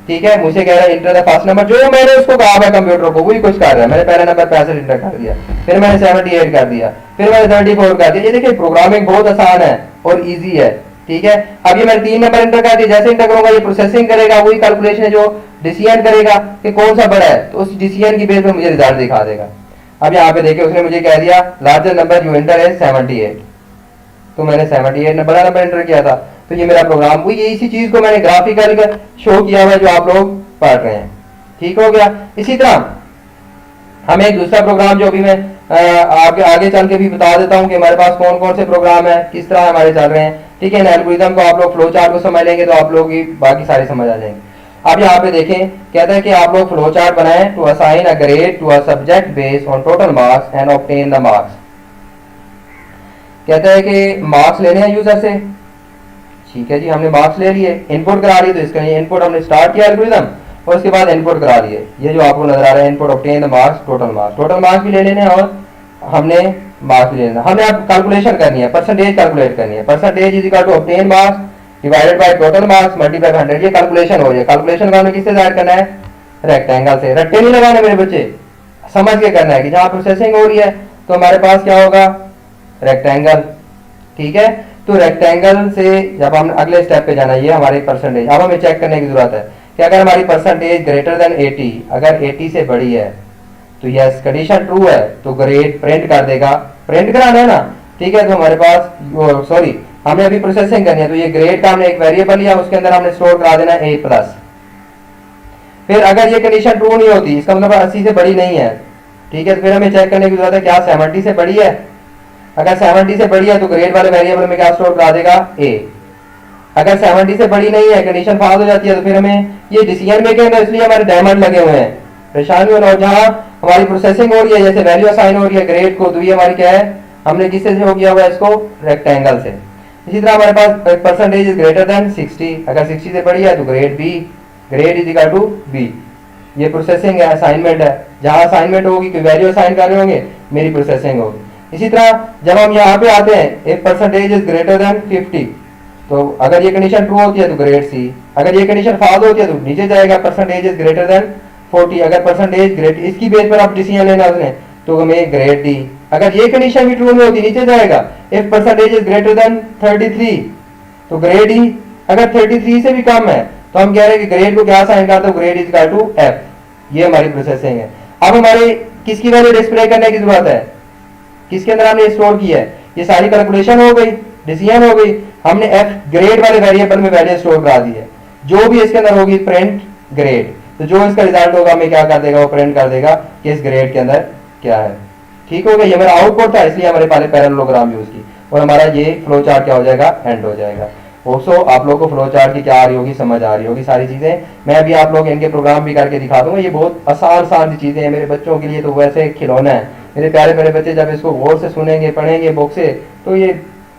ठीक है, मुझे कह रहा है इंटर द फर्स्ट नंबर, जो मैंने उसको कहा है कंप्यूटर को वही कुछ कर रहा है। मैंने पहला नंबर 65 इंटर कर दिया, फिर मैंने 78 कर दिया, फिर मैंने 34 कर दिया। ये देखिए प्रोग्रामिंग बहुत आसान है और ईजी है। ठीक है, अब ये मैंने 3 नंबर इंटर कर दिया, जैसे इंटर करूंगा ये प्रोसेसिंग करेगा, वही कैलकुलेशन है जो डिसीजन करेगा कि कौन सा बड़ा है, तो उस डिसीजन की बेस पे मुझे रिजल्ट दिखा देगा। अब यहाँ पे देखिए उसने मुझे कह दिया लार्जर नंबर यू एंटर है 78, तो मैंने 78 बड़ा नंबर एंटर किया था। तो ये मेरा प्रोग्राम हुई, ये इसी चीज को मैंने ग्राफिकल शो किया हुआ है जो आप लोग पढ़ रहे हैं। ठीक हो गया। इसी तरह हमें एक दूसरा प्रोग्राम जो भी मैं आगे चल के भी बता देता हूँ कि हमारे पास कौन कौन से प्रोग्राम है, किस तरह हमारे चल रहे हैं। ठीक है, एल्गोरिथम को आप लोग फ्लो चार्ट को समझ लेंगे तो आप लोग की बाकी सारे समझ आ जाएंगे। अब यहाँ पे देखें, कहता है कि आप लोग फ्लो चार्ट बनाएं to assign a grade to a subject based on total marks and obtain the marks. कहता है कि मार्क्स लेने हैं यूजर से। ठीक है जी, हमने मार्क्स ले लिए, इनपुट करा लिए, तो इसका इनपुट हमने स्टार्ट किया एल्गोरिथम और उसके बाद इनपुट करा लिए। ये जो आपको नजर आ रहा है input obtain the marks, total marks भी ले लेने और हमने मार्क्स भी लेना। हमने अब कैलकुलेशन करनी है, परसेंटेज कैलकुलेट करनी है। Percentage is equal to obtain marks divided by total marks multiply by 100। ये कैलकुलेशन हो रही है। कैलकुलेशन का हमें किससे ऐड करना है, रेक्टेंगल से। रट्टे नहीं लगाने मेरे बच्चे, समझ के करना है कि जहां प्रोसेसिंग हो रही है तो हमारे पास क्या होगा, रेक्टेंगल। ठीक है, तो रेक्टेंगल से जब हम अगले स्टेप पे जाना, ये हमारी परसेंटेज। अब हमें चेक करने की जरूरत है कि अगर हमारी परसेंटेज ग्रेटर देन 80, अगर 80 से बड़ी है तो यस कंडीशन ट्रू है तो ग्रेड प्रिंट कर देगा। प्रिंट कराना है ना, ठीक है, तो हमारे पास सॉरी हमने अभी प्रोसेसिंग करनी है, तो ये ग्रेड का हमने एक वेरिएबल लिया, उसके अंदर हमने स्टोर करा देना है A+। फिर अगर ये कंडीशन ट्रू नहीं होती, इसका मतलब 80 से बड़ी नहीं है, ठीक है, तो फिर हमें चेक करने की जरूरत है क्या 70 से बड़ी है। अगर 70 से बड़ी है तो ग्रेड वाले वेरिएबल में क्या स्टोर करा देगा, A। अगर 70 से बड़ी नहीं है, कंडीशन पास हो जाती है, तो फिर हमें ये डिसीजन मेकिंग है, इसलिए हमारे डायमंड लगे हुए हैं, परेशानी होना। और जहां हमारी प्रोसेसिंग हो रही है, जैसे वैल्यू असाइन हो रही है ग्रेड को, तो ये हमारी क्या है, हमने किससे हो किया हुआ है इसको, रेक्टेंगल से। इसी तरह हमारे पास परसेंटेज इज ग्रेटर देन 60, अगर 60 से बड़ी है तो grade B, grade is equal to B। ये प्रोसेसिंग है, असाइनमेंट है। जहां असाइनमेंट होगी, कोई वैल्यू असाइन कर रहे होंगे, मेरी प्रोसेसिंग होगी। इसी तरह जब हम यहाँ पे आते हैं if percentage is greater then 50, तो अगर ये कंडीशन ट्रू होती है तो ग्रेड सी, अगर ये कंडीशन फॉल्स होती है तो नीचे जाएगा परसेंटेज इज ग्रेटर देन 40, अगर परसेंटेज ग्रेट इसकी बेस पर आप डिसीजन लेना उसने तो हमें ग्रेड डी, अगर ये कंडीशन भी ट्रू में होती नीचे जाएगा if percentage is greater then 33 तो ग्रेड ई, अगर 33 से भी कम है तो हम कह रहे हैं कि ग्रेड को क्या साइन कर दो, grade is equal to F. ये हमारी प्रोसेसिंग है। अब हमारे किसकी वैल्यू डिस्प्ले करने की जरूरत है, किसके अंदर हमने स्टोर किया है, ये सारी कैलकुलेशन हो गई, डिसीजन हो गई, हमने एफ ग्रेड वाले वेरिएबल में वैल्यू स्टोर करा दी है, जो भी इसके अंदर होगी प्रिंट ग्रेड, तो जो इसका रिजल्ट होगा हमें क्या कर देगा, वो प्रिंट कर देगा कि इस ग्रेड के अंदर क्या है। ठीक हो गया, ये मेरा आउटपुट था इसलिए हमारे पहले पैरेललोग्राम यूज की और हमारा ये फ्लो चार्ट क्या हो जाएगा, एंड हो जाएगा। ऑल्सो आप लोग को फ्लो चार्ट की क्या आ रही होगी, समझ आ रही होगी सारी चीजें, मैं अभी आप लोग इनके प्रोग्राम भी करके दिखा दूंगा। ये बहुत आसान चीजें हैं, मेरे बच्चों के लिए तो वैसे खिलौना है, मेरे प्यारे प्यारे बच्चे जब इसको गौर से सुनेंगे पढ़ेंगे बुक से तो ये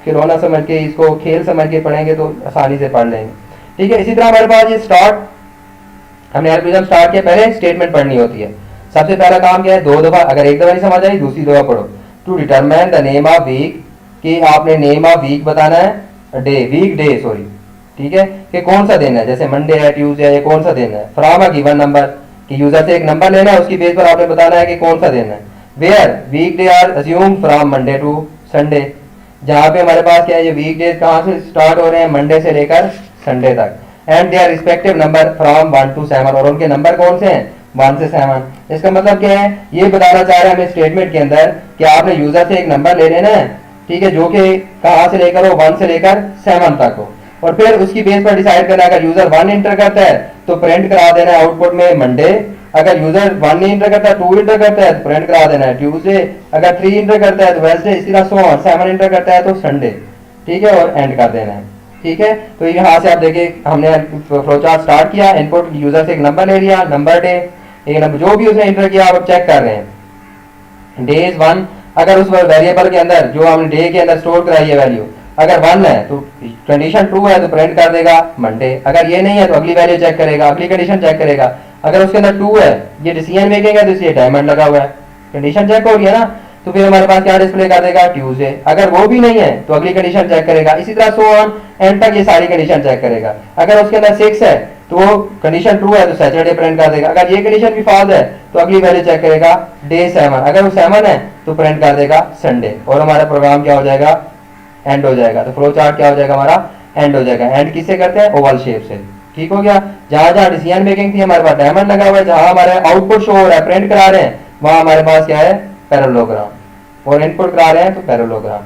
खिलौना समझ के, इसको खेल समझ के पढ़ेंगे तो आसानी से पढ़ लेंगे। ठीक है, इसी तरह हमारे पास ये स्टार्ट, हमने एल्गोरिथम स्टार्ट किया, पहले स्टेटमेंट पढ़नी होती है। सबसे पहला काम क्या है, 2 दफा, अगर एक दफा नहीं समझ आई दूसरी दफा पढ़ो। To determine the name of week, कि आपने नेम ऑफ वीक बताना है, डे, वीक डे सॉरी, ठीक है, कि कौन सा दिन है, जैसे मंडे है, ट्यूसडे है, कौन सा दिन है। फ्रॉम अ गिवन नंबर, कि यूजर से एक नंबर लेना है, उसकी बेस पर आपने बताना है कि कौन सा दिन है। Where week day are assume from Monday to Sunday, जहां पे हमारे पास क्या है, ये वीक डेज कहां से स्टार्ट हो रहे हैं, मंडे से लेकर संडे तक। And their respective number from 1 to 7, और उनके नंबर कौन से हैं, 1 से 7। इसका मतलब क्या है, ये बताना चाह रहे हैं हमें स्टेटमेंट के अंदर कि आपने यूजर से एक नंबर ले लेना है, ठीक है, जो कि कहां से लेकर हो, 1 से लेकर 7 तक हो, और फिर उसकी बेस पर डिसाइड करना है, अगर यूजर 1 इंटर करता है तो प्रिंट करा देना है आउटपुट में मंडे, अगर यूजर 1 नहीं इंटर करता है, 2 इंटर करता है तो प्रिंट करा देना है ट्यूसडे, अगर 3 इंटर करता है तो वेडनेसडे, इसी तरह सो ऑन, 7 इंटर करता है तो संडे, ठीक है, और एंड कर देना है। ठीक है, तो यहाँ से आप देखिए हमने फ्लो चार्ट स्टार्ट किया, इनपुट यूजर से एक नंबर ले लिया, नंबर डे, एक नंबर जो भी उसने इंटर किया आप चेक कर रहे हैं। डे इज 1, अगर उस वेरिएबल के अंदर जो हमने डे के अंदर स्टोर कराई है वैल्यू, अगर 1 है तो कंडीशन ट्रू है तो प्रिंट कर देगा मंडे, अगर ये नहीं है तो अगली वैल्यू चेक करेगा, अगली कंडीशन चेक करेगा। अगर उसके अंदर 2 है, ये डिसीजन मेकिंग है तो इसलिए डायमंड लगा हुआ है, कंडीशन चेक हो रही है ना, तो फिर हमारे पास क्या डिस्प्ले कर देगा, ट्यूसडे। अगर वो भी नहीं है तो अगली कंडीशन चेक करेगा, इसी तरह सो ऑन एंड तक ये सारी कंडीशन चेक करेगा। अगर उसके अंदर 6 है तो वो कंडीशन ट्रू है तो सैटरडे प्रिंट कर देगा, अगर ये कंडीशन भी फॉल्स है तो अगली वैल्यू चेक करेगा डे 7, अगर वो 7 है तो प्रिंट कर देगा संडे, और हमारा प्रोग्राम क्या हो जाएगा, एंड हो जाएगा। तो फ्लो चार्ट क्या हो जाएगा हमारा, एंड हो जाएगा। एंड किससे करते हैं, ओवल शेप से। ठीक हो गया, जहां जहां डिसीजन मेकिंग थी हमारे पास डायमंड लगा हुआ है, जहां हमारे आउटपुट शो हो रहा है, प्रिंट करा रहे हैं, वहां हमारे पास क्या है, पैरेललोग्राम, और इनपुट करा रहे हैं तो पैरेललोग्राम।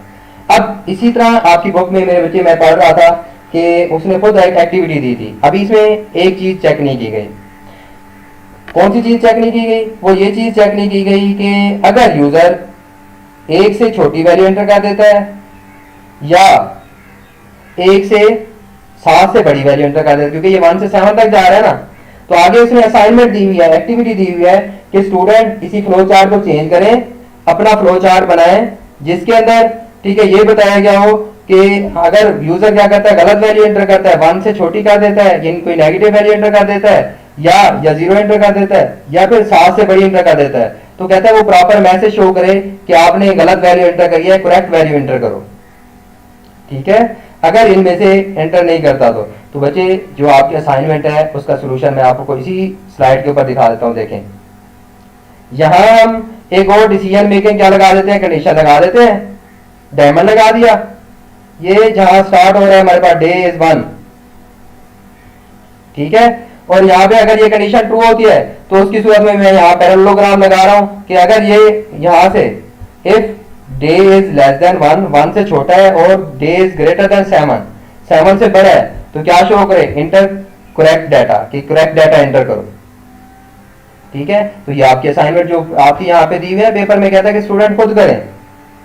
अब इसी तरह आपकी बुक में मेरे बच्चे, मैं पढ़ रहा था कि उसने खुद एक एक्टिविटी दी थी, अभी इसमें एक चीज चेक नहीं की गई। कौन सी चीज चेक नहीं की गई, वो ये चीज चेक नहीं की गई कि अगर यूजर 1 से छोटी वैल्यू एंटर कर देता है या 1 से 7 से बड़ी वैल्यू एंटर कर देता है, क्योंकि ये 1 से 7 तक जा रहा है ना, तो आगे उसने असाइनमेंट दी हुई है, एक्टिविटी दी हुई है कि स्टूडेंट इसी फ्लो चार्ट को चेंज करें, अपना फ्लो चार्ट बनाएं जिसके अंदर, ठीक है, ये बताया गया हो कि अगर यूजर क्या करता है, गलत वैल्यू एंटर करता है, 1 से छोटी कर देता है, यानी कोई नेगेटिव वैल्यू एंटर कर देता है, या 0 एंटर कर देता है, या फिर 7 से बड़ी एंटर कर देता है, तो कहता है वो प्रॉपर मैसेज शो करे कि आपने गलत वैल्यू एंटर करी है, करेक्ट वैल्यू एंटर करो। ठीक है, अगर इनमें से एंटर नहीं करता तो बच्चे जो आपकी असाइनमेंट है उसका सोल्यूशन मैं आपको इसी स्लाइड के ऊपर दिखा देता हूं। देखें, यहां हम एक और डिसीजन मेकिंग क्या लगा देते हैं, कंडीशन लगा देते हैं, डायमंड लगा दिया। ये जहां स्टार्ट हो रहा है हमारे पास डे इज 1, ठीक है, और यहाँ पे अगर ये कंडीशन ट्रू होती है तो उसकी सूरत में मैं यहाँ पैरेललोग्राम लगा रहा हूं कि अगर ये यहां से if day is less than 1 से छोटा है, और डे इज ग्रेटर देन 7 से बड़ा है, तो क्या शो करे, इंटर करेक्ट डाटा, कि करेक्ट डाटा एंटर करो। ठीक है, तो ये आपकी असाइनमेंट जो आपकी यहाँ पे दी हुई है पेपर में, कहता है कि स्टूडेंट खुद करें।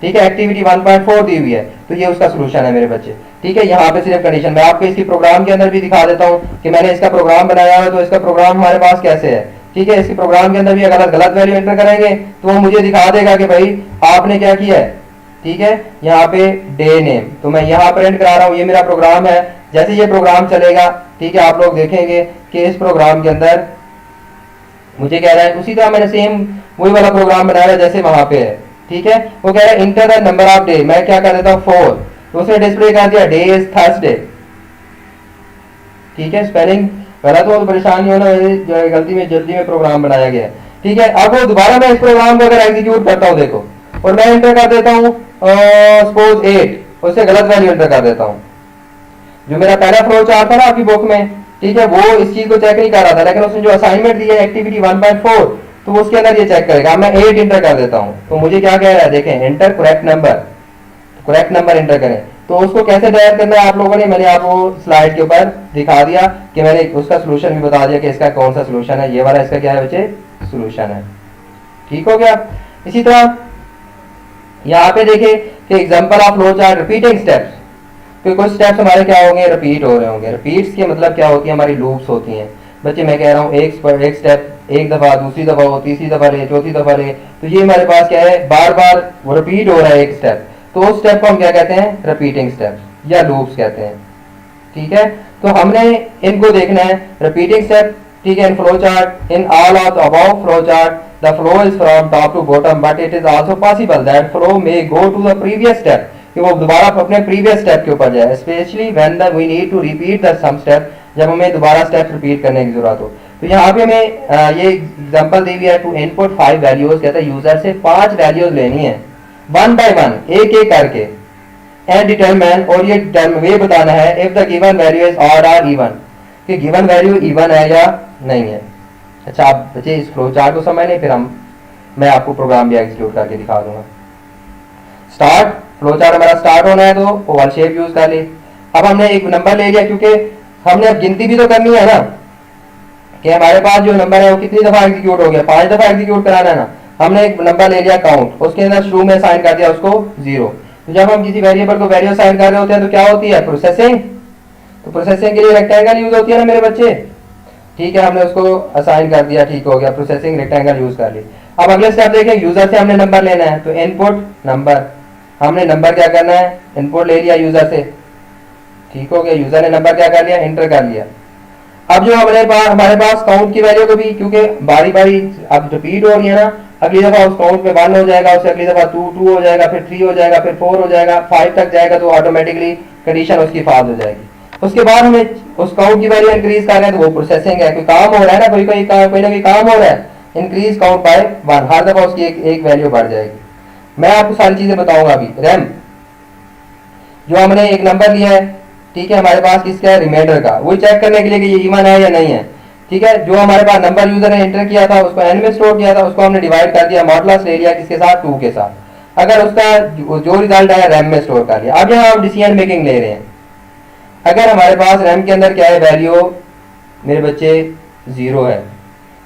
ठीक है, एक्टिविटी 1.4 दी हुई है, तो ये उसका सोल्यूशन है मेरे बच्चे। ठीक है, यहाँ पे सिर्फ कंडीशन, मैं आपको इसकी प्रोग्राम के अंदर भी दिखा देता हूँ कि मैंने इसका प्रोग्राम बनाया है, तो इसका प्रोग्राम हमारे पास कैसे है। ठीक है, इसके प्रोग्राम के अंदर भी अगर गलत वैल्यू एंटर करेंगे तो वो मुझे दिखा देगा कि भाई आपने क्या किया है। ठीक है, यहाँ पे डे नेम, तो मैं यहाँ प्रिंट करा रहा हूँ, ये मेरा प्रोग्राम है। जैसे ये प्रोग्राम चलेगा, ठीक है, आप लोग देखेंगे कि इस प्रोग्राम के अंदर मुझे कह रहा है, उसी तरह मैंने सेम वही वाला प्रोग्राम बनाया है जैसे वहां पे है। ठीक है, वो कह रहा है enter the number of day, मैं क्या कर देता हूँ 4, तो उसने डिस्प्ले कर दिया डे इज थर्सडे। ठीक है, स्पेलिंग गलत हो तो परेशान नहीं होना, जो है गलती में जल्दी में प्रोग्राम बनाया गया है। ठीक है, अब वो दोबारा मैं इस प्रोग्राम को अगर एग्जीक्यूट करता हूँ देखो, और मैं इंटर कर देता हूँ सपोज 8, उससे गलत वैल्यू इंटर कर देता हूँ। जो मेरा पहला फ्लो चार्ट था ना आपकी बुक में, ठीक है, वो इस चीज को चेक नहीं कर रहा था, लेकिन उसने जो असाइनमेंट दी है एक्टिविटी 1.4, तो उसके अंदर ये चेक करेगा। मैं 8 इंटर कर देता हूँ, तो मुझे क्या कह रहा है देखें, एंटर करेक्ट नंबर एंटर करें। तो उसको कैसे तैयार करना है आप लोगों ने, मैंने आपको स्लाइड के ऊपर दिखा दिया कि मैंने उसका सोल्यूशन भी बता दिया कि इसका कौन सा सोल्यूशन है, ये वाला इसका क्या है बच्चे, सोल्यूशन है। ठीक हो गया। इसी तरह यहाँ पे देखिए कि example of flow chart repeating steps, तो कुछ स्टेप्स हमारे क्या होंगे, रिपीट हो रहे होंगे। रिपीट्स के मतलब क्या होती है, हमारी लूप्स होती हैं बच्चे। मैं कह रहा हूँ एक स्टेप एक दफा, दूसरी दफा हो, तीसरी दफा ले, चौथी दफा ले, तो ये हमारे पास क्या है, बार बार वो रिपीट हो रहा है एक स्टेप, तो उस स्टेप को हम क्या कहते हैं, रिपीटिंग स्टेप्स या लूप्स कहते हैं। ठीक है, तो हमने इनको देखना है रिपीटिंग स्टेप। ठीक है, in flow chart, in all of above flow chart the flow is from top to bottom, but it is also possible that flow may go to the previous step, कि वो दोबारा अपने previous step के ऊपर जाए, specially when the we need to repeat the same step, जब हमें दोबारा स्टेप रिपीट करने की जरूरत हो। तो यहाँ पे हमें ये एग्जांपल दी हुई है, टू इनपुट 5 वैल्यूज, कहता है यूजर से 5 वैल्यूज लेनी है वन बाय वन, एक एक करके, एंड डिटरमाइन, और ये बताना है if the given value is odd और इवन, कि गिवन वैल्यू इवन है या नहीं है। अच्छा, आप बच्चे इस फ्लो चार्ट को समझ लें, फिर मैं आपको प्रोग्राम भी एग्जीक्यूट करके दिखा दूंगा। स्टार्ट, फ्लो चार्ट हमारा स्टार्ट होना है तो ओवल शेप यूज कर ली। अब हमने एक नंबर ले लिया, क्योंकि हमने अब गिनती भी तो करनी है ना, कि हमारे पास जो नंबर है वो कितनी दफा एग्जीक्यूट हो गया, 5 दफा एग्जीक्यूट कराना है ना। हमने एक नंबर ले लिया काउंट, उसके अंदर शुरू में साइन कर दिया उसको 0। तो जब हम किसी वेरिएबल को वैल्यू साइन कर रहे होते हैं तो क्या होती है, प्रोसेसिंग। तो प्रोसेसिंग के लिए रेक्टेंगल यूज होती है ना मेरे बच्चे। ठीक है, हमने उसको असाइन कर दिया, ठीक हो गया, प्रोसेसिंग रेक्टेंगल यूज कर ली। अब अगले स्टेप देखें, यूजर से हमने नंबर लेना है, तो इनपुट नंबर, हमने नंबर क्या करना है, इनपुट ले लिया यूजर से, ठीक हो गया, यूजर ने नंबर क्या कर लिया, एंटर कर लिया। अब जो हमारे पास काउंट की वैल्यू को भी, क्योंकि बारी बारी अब रिपीट हो रही है ना, अगली दफा उस काउंट में 1 हो जाएगा, उससे अगली दफा 2 हो जाएगा, फिर 3 हो जाएगा, फिर 4 हो जाएगा, 5 तक जाएगा, तो ऑटोमेटिकली कंडीशन उसकी फाल्स हो जाएगी। उसके बाद हमें उस काउंट की वैल्यू इंक्रीज कर रहे हैं, तो वो प्रोसेसिंग है, कोई काम हो रहा है ना, कोई ना कोई काम हो रहा है, इंक्रीज काउंट बाय 1, हर दफा उसकी एक वैल्यू बढ़ जाएगी। मैं आपको सारी चीजें बताऊंगा अभी। रैम, जो हमने एक नंबर लिया है, ठीक है, हमारे पास किसका है, रिमाइंडर का, वो चेक करने के लिए कि ये इवन है या नहीं है। ठीक है, जो हमारे पास नंबर यूजर ने एंटर किया था उसको n में स्टोर किया था, उसको हमने डिवाइड कर दिया, मॉडुलस ले लिया किसके साथ, 2 के साथ। अगर उसका जो रिजल्ट आया रैम में स्टोर कर लिया। अब यहाँ हम डिसीजन मेकिंग ले रहे हैं, अगर हमारे पास रैम के अंदर क्या है, वैल्यू मेरे बच्चे 0 है,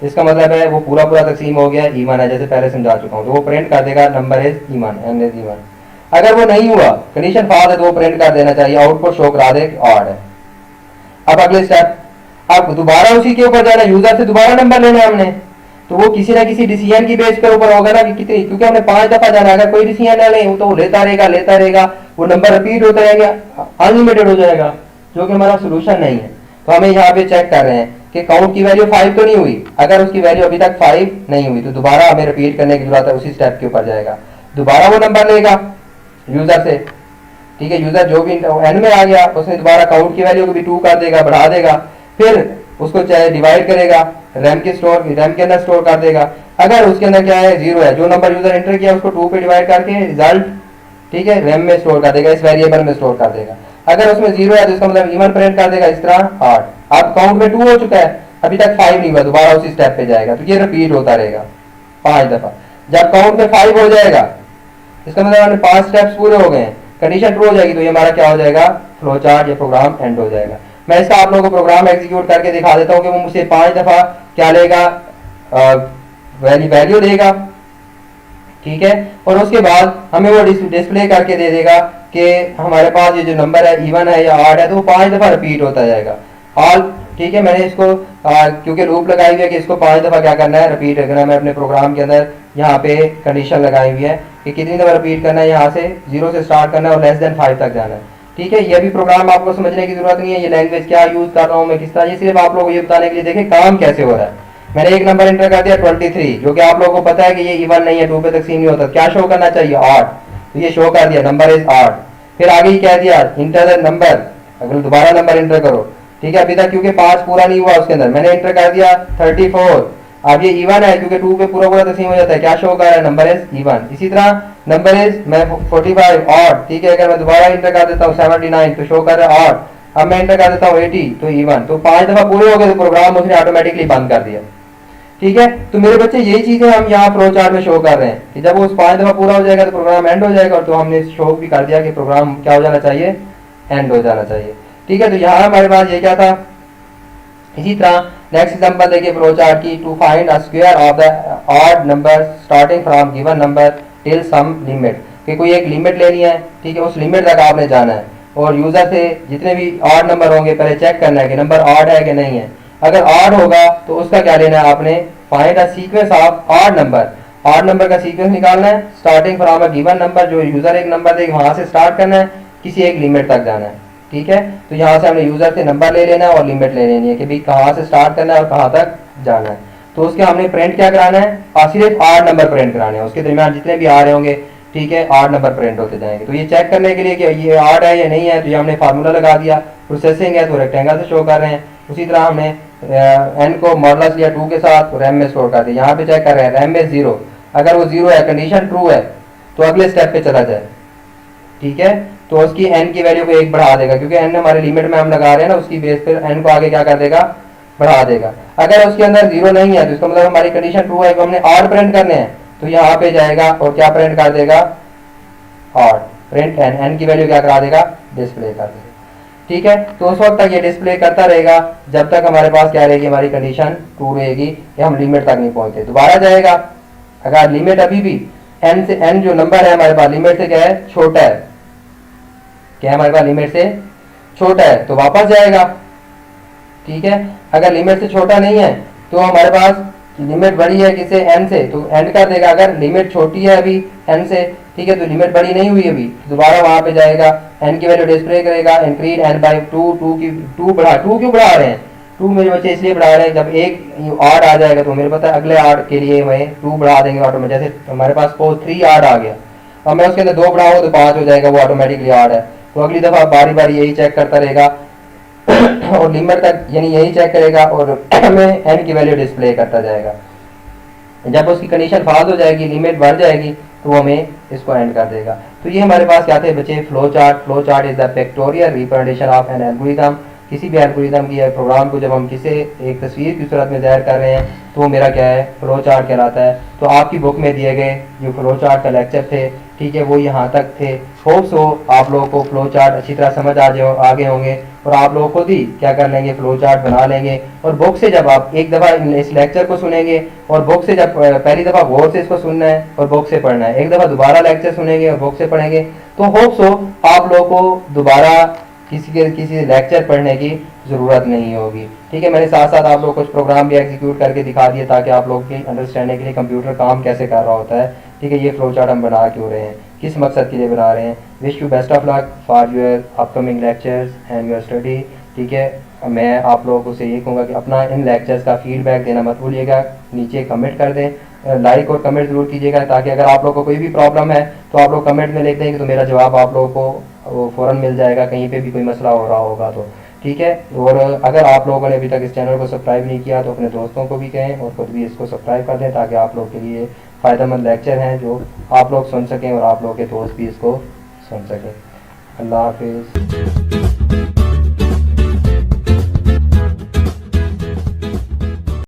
इसका मतलब है वो पूरा तकसीम हो गया, इवन है, जैसे पहले समझा चुका हूँ, तो वो प्रिंट कर देगा number is even, n is even. अगर वो नहीं हुआ, कंडीशन फॉल्स है, तो वो प्रिंट कर देना चाहिए, आउटपुट शो करा दे ऑड है। अब अगले स्टेप, अब दोबारा उसी के ऊपर जाना, यूजर से दोबारा नंबर लेना है हमने, तो वो किसी ना किसी डिसीजन की बेस पर ऊपर होगा ना कि कितनी, क्योंकि हमने 5 दफा जाना है। अगर कोई डिसीजन ना ले तो वो लेता रहेगा, वो नंबर रिपीट होता रहेगा, अनलिमिटेड हो जाएगा, जो कि हमारा सोल्यूशन नहीं है। तो हमें यहाँ पे चेक कर रहे हैं कि काउंट की वैल्यू 5 तो नहीं हुई, अगर उसकी वैल्यू अभी तक 5 नहीं हुई तो दोबारा हमें रिपीट करने की जरूरत है, उसी स्टेप के ऊपर जाएगा, दोबारा वो नंबर लेगा यूजर से। ठीक है, यूजर जो भी n में आ गया, उसने दोबारा काउंट की वैल्यू को भी 2 कर देगा, बढ़ा देगा, फिर उसको चाहे डिवाइड करेगा, रैम के अंदर स्टोर कर देगा। अगर उसके अंदर क्या है, 0 है, जो नंबर यूजर एंटर किया उसको 2 पे डिवाइड करके रिजल्ट, ठीक है, रैम में स्टोर कर देगा, इस वेरिएबल में स्टोर कर देगा। अगर उसमें 0 है तो इसका मतलब इवन प्रिंट कर देगा, इस तरह 8। अब काउंट में 2 हो चुका है, अभी तक 5 नहीं हुआ, दोबारा उसी स्टेप पे जाएगा, तो ये रिपीट होता रहेगा 5 दफा। जब काउंट में 5 हो जाएगा, इसका मतलब हमारे 5 स्टेप्स पूरे हो गए हैं, कंडीशन ट्रू हो जाएगी, तो ये हमारा क्या हो जाएगा, फ्लो चार्ट या प्रोग्राम एंड हो जाएगा। मैं इसका आप लोगों को प्रोग्राम एग्जीक्यूट करके दिखा देता हूँ कि वो मुझसे 5 दफा क्या लेगा, वैल्यू देगा, ठीक है, और उसके बाद हमें वो डिस्प्ले करके दे देगा कि हमारे पास ये जो नंबर है इवन है या ऑड है, तो वो 5 दफा रिपीट होता जाएगा ऑल। ठीक है, मैंने इसको क्योंकि लूप लगाई हुई है कि इसको 5 दफा क्या करना है, रिपीट करना है। मैं अपने प्रोग्राम के अंदर यहाँ पे कंडीशन लगाई हुई है कि कितनी दफा रिपीट करना है, यहाँ से 0 से स्टार्ट करना है और लेस देन 5 तक जाना है। ठीक है, ये भी प्रोग्राम आपको समझने की जरूरत नहीं है, ये लैंग्वेज क्या यूज कर रहा हूँ मैं, किस तरह, ये सिर्फ आप लोगों को ये बताने के लिए देखें काम कैसे हो रहा है। मैंने एक नंबर एंटर कर दिया 23, जो कि आप लोगों को पता है कि ये इवन नहीं है, 2 पे तकसीम नहीं होता, क्या शो करना चाहिए 8, तो ये शो कर दिया नंबर इज 8। फिर आगे ही कह दिया इंटर द नंबर, अगर दोबारा नंबर एंटर करो, ठीक है। अभी तक क्योंकि 5 पूरा नहीं हुआ उसके अंदर, मैंने एंटर कर दिया 34। अब ये इवन है क्योंकि 2 पे पूरा पूरा तकसीम हो जाता है, क्या शो कर रहा है नंबर इज इवन। इसी तरह नंबर इज मैं 45 8, ठीक है। अगर मैं दोबारा एंटर कर देता हूँ 79 तो शो कर रहा है 8। अब मैं एंटर कर देता हूँ 80 तो इवन। तो 5 दफा पूरे हो गए तो प्रोग्राम उसने ऑटोमेटिकली बंद कर दिया, ठीक है। तो मेरे बच्चे यही चीजें हम यहाँ फ्लो चार्ट में शो कर रहे हैं कि जब वो 5 दफा पूरा हो जाएगा तो प्रोग्राम एंड हो जाएगा, और तो हमने शो भी कर दिया कि प्रोग्राम क्या हो जाना चाहिए, एंड हो जाना चाहिए, ठीक है। तो यहाँ हमारे पास ये क्या था। इसी तरह नेक्स्ट एग्जांपल देखिए फ्लो चार्ट की, to find a square of the odd number starting from given number till some limit, कि कोई एक लिमिट लेनी है, ठीक है, उस लिमिट तक आपने जाना है, और यूजर से जितने भी ऑड नंबर होंगे पहले चेक करना है कि नंबर ऑड है कि नहीं है। अगर ऑड होगा तो उसका क्या लेना है आपने, find a sequence of odd number, odd number का सीक्वेंस निकालना है starting from a given number, जो यूजर एक नंबर देगा वहां से स्टार्ट करना है, किसी एक लिमिट तक जाना है, ठीक है। तो यहाँ से हमने यूजर से नंबर ले लेना है और लिमिट ले लेनी है कि भाई कहाँ से स्टार्ट करना है और कहाँ तक जाना है। तो उसके हमने प्रिंट क्या कराना है, सिर्फ 8 नंबर प्रिंट कराने हैं, उसके दरमियान जितने भी आ रहे होंगे, ठीक है, 8 नंबर प्रिंट होते जाएंगे। तो ये चेक करने के लिए कि ये 8 है या नहीं है, तो ये हमने फार्मूला लगा दिया, प्रोसेसिंग है तो रेक्टेंगल से शो कर रहे हैं। उसी तरह हमने एन को मॉडुलस लिया 2 के साथ, रैम में स्टोर कर दिया। यहाँ पे चेक कर रहे हैं रैम में 0, अगर वो 0 है, कंडीशन ट्रू है, तो अगले स्टेप पे चला जाए, ठीक है। तो उसकी एन की वैल्यू को 1 बढ़ा देगा, क्योंकि एन हमारे लिमिट में हम लगा रहे हैं ना, उसकी बेस पर एन को आगे क्या कर देगा, बढ़ा देगा। अगर उसके अंदर 0 नहीं है तो इसका मतलब हमारी कंडीशन ट्रू है, तो हमने 8 प्रिंट करने हैं, तो यहाँ पे जाएगा और क्या प्रिंट कर देगा, 8 प्रिंट एन, एन की वैल्यू क्या करा देगा, डिस्प्ले कर देगा, ठीक है। तो उस वक्त तक ये डिस्प्ले करता रहेगा जब तक हमारे पास क्या रहेगी, हमारी कंडीशन ट्रू रहेगी कि हम लिमिट तक नहीं पहुंचते। दोबारा जाएगा, अगर लिमिट अभी भी एन से, एन जो नंबर है हमारे पास लिमिट से क्या है, छोटा है, क्या है हमारे पास लिमिट से छोटा है, तो वापस जाएगा, ठीक है। अगर लिमिट से छोटा नहीं है तो हमारे पास लिमिट बड़ी है किससे, एन से, तो एंड कर देगा। अगर लिमिट छोटी है अभी एन से, ठीक है, तो लिमिट बड़ी नहीं हुई अभी, दोबारा वहां पे जाएगा, एन की वैल्यू डिस्प्ले करेगा, इंक्रीज एन बाई 2, 2 बढ़ा, 2 क्यों बढ़ा रहे हैं, 2 मेरे बच्चे इसलिए बढ़ा रहे हैं, जब एक ऑड आ जाएगा तो मेरे पता है अगले ऑड के लिए हमें 2 बढ़ा देंगे ऑटोमेटिक। जैसे हमारे पास 3 ऑड आ गया, अब मैं उसके अंदर 2 बढ़ाऊँ तो 5 हो जाएगा, वो ऑटोमेटिकली ऑड है। तो अगली दफा बारी बारी यही चेक करता रहेगा और लिमिट तक यानी यही चेक करेगा और हमें एन की वैल्यू डिस्प्ले करता जाएगा। जब उसकी कंडीशन फाल्स हो जाएगी, लिमिट बढ़ जाएगी, तो वो हमें इसको एंड कर देगा। तो ये हमारे पास क्या थे बच्चे, flow chart. Flow chart is the factorial representation of an algorithm. किसी भी एल्गोरिथम की प्रोग्राम को जब हम किसी एक तस्वीर की सूरत में ज़ाहिर कर रहे हैं तो वो मेरा क्या है, फ्लो चार्ट कहलाता है। तो आपकी बुक में दिए गए जो फ्लो चार्ट का लेक्चर थे, ठीक है, वो यहाँ तक थे। होप्स हो आप लोगों को फ्लो चार्ट अच्छी तरह समझ आ गए होंगे और आप लोग खुद ही क्या कर लेंगे, फ्लो चार्ट बना लेंगे। और बुक से जब आप एक दफ़ा इस लेक्चर को सुनेंगे और बुक से जब पहली दफ़ा गौर से इसको सुनना है और बुक से पढ़ना है, एक दफ़ा दोबारा लेक्चर सुनेंगे और बुक से पढ़ेंगे, तो होप्स हो आप लोगों को दोबारा किसी लेक्चर पढ़ने की ज़रूरत नहीं होगी। ठीक है, मैंने साथ साथ आप लोग कुछ प्रोग्राम भी एग्जीक्यूट करके दिखा दिए ताकि आप लोग की अंडरस्टैंडिंग के लिए कंप्यूटर काम कैसे कर रहा होता है। ठीक है, ये फ्लो चार्ट हम बना क्यों रहे हैं, किस मकसद के लिए बना रहे हैं। Wish you best of luck for your upcoming lectures and your study. ठीक है, मैं आप लोगों से ये कहूँगा कि अपना इन लेक्चर्स का फीडबैक देना मत भूलिएगा, नीचे कमेंट कर दें, लाइक और कमेंट जरूर कीजिएगा ताकि अगर आप लोगों को कोई भी प्रॉब्लम है तो आप लोग कमेंट में लिख देंगे तो मेरा जवाब आप लोगों को वो फ़ौरन मिल जाएगा, कहीं पे भी कोई मसला हो रहा होगा तो। ठीक है, और अगर आप लोगों ने अभी तक इस चैनल को सब्सक्राइब नहीं किया तो अपने दोस्तों को भी कहें और खुद भी इसको सब्सक्राइब कर दें ताकि आप लोग के लिए फ़ायदेमंद लेक्चर हैं जो आप लोग सुन सकें और आप लोग के दोस्त भी इसको सुन सकें। अल्लाह हाफिज़।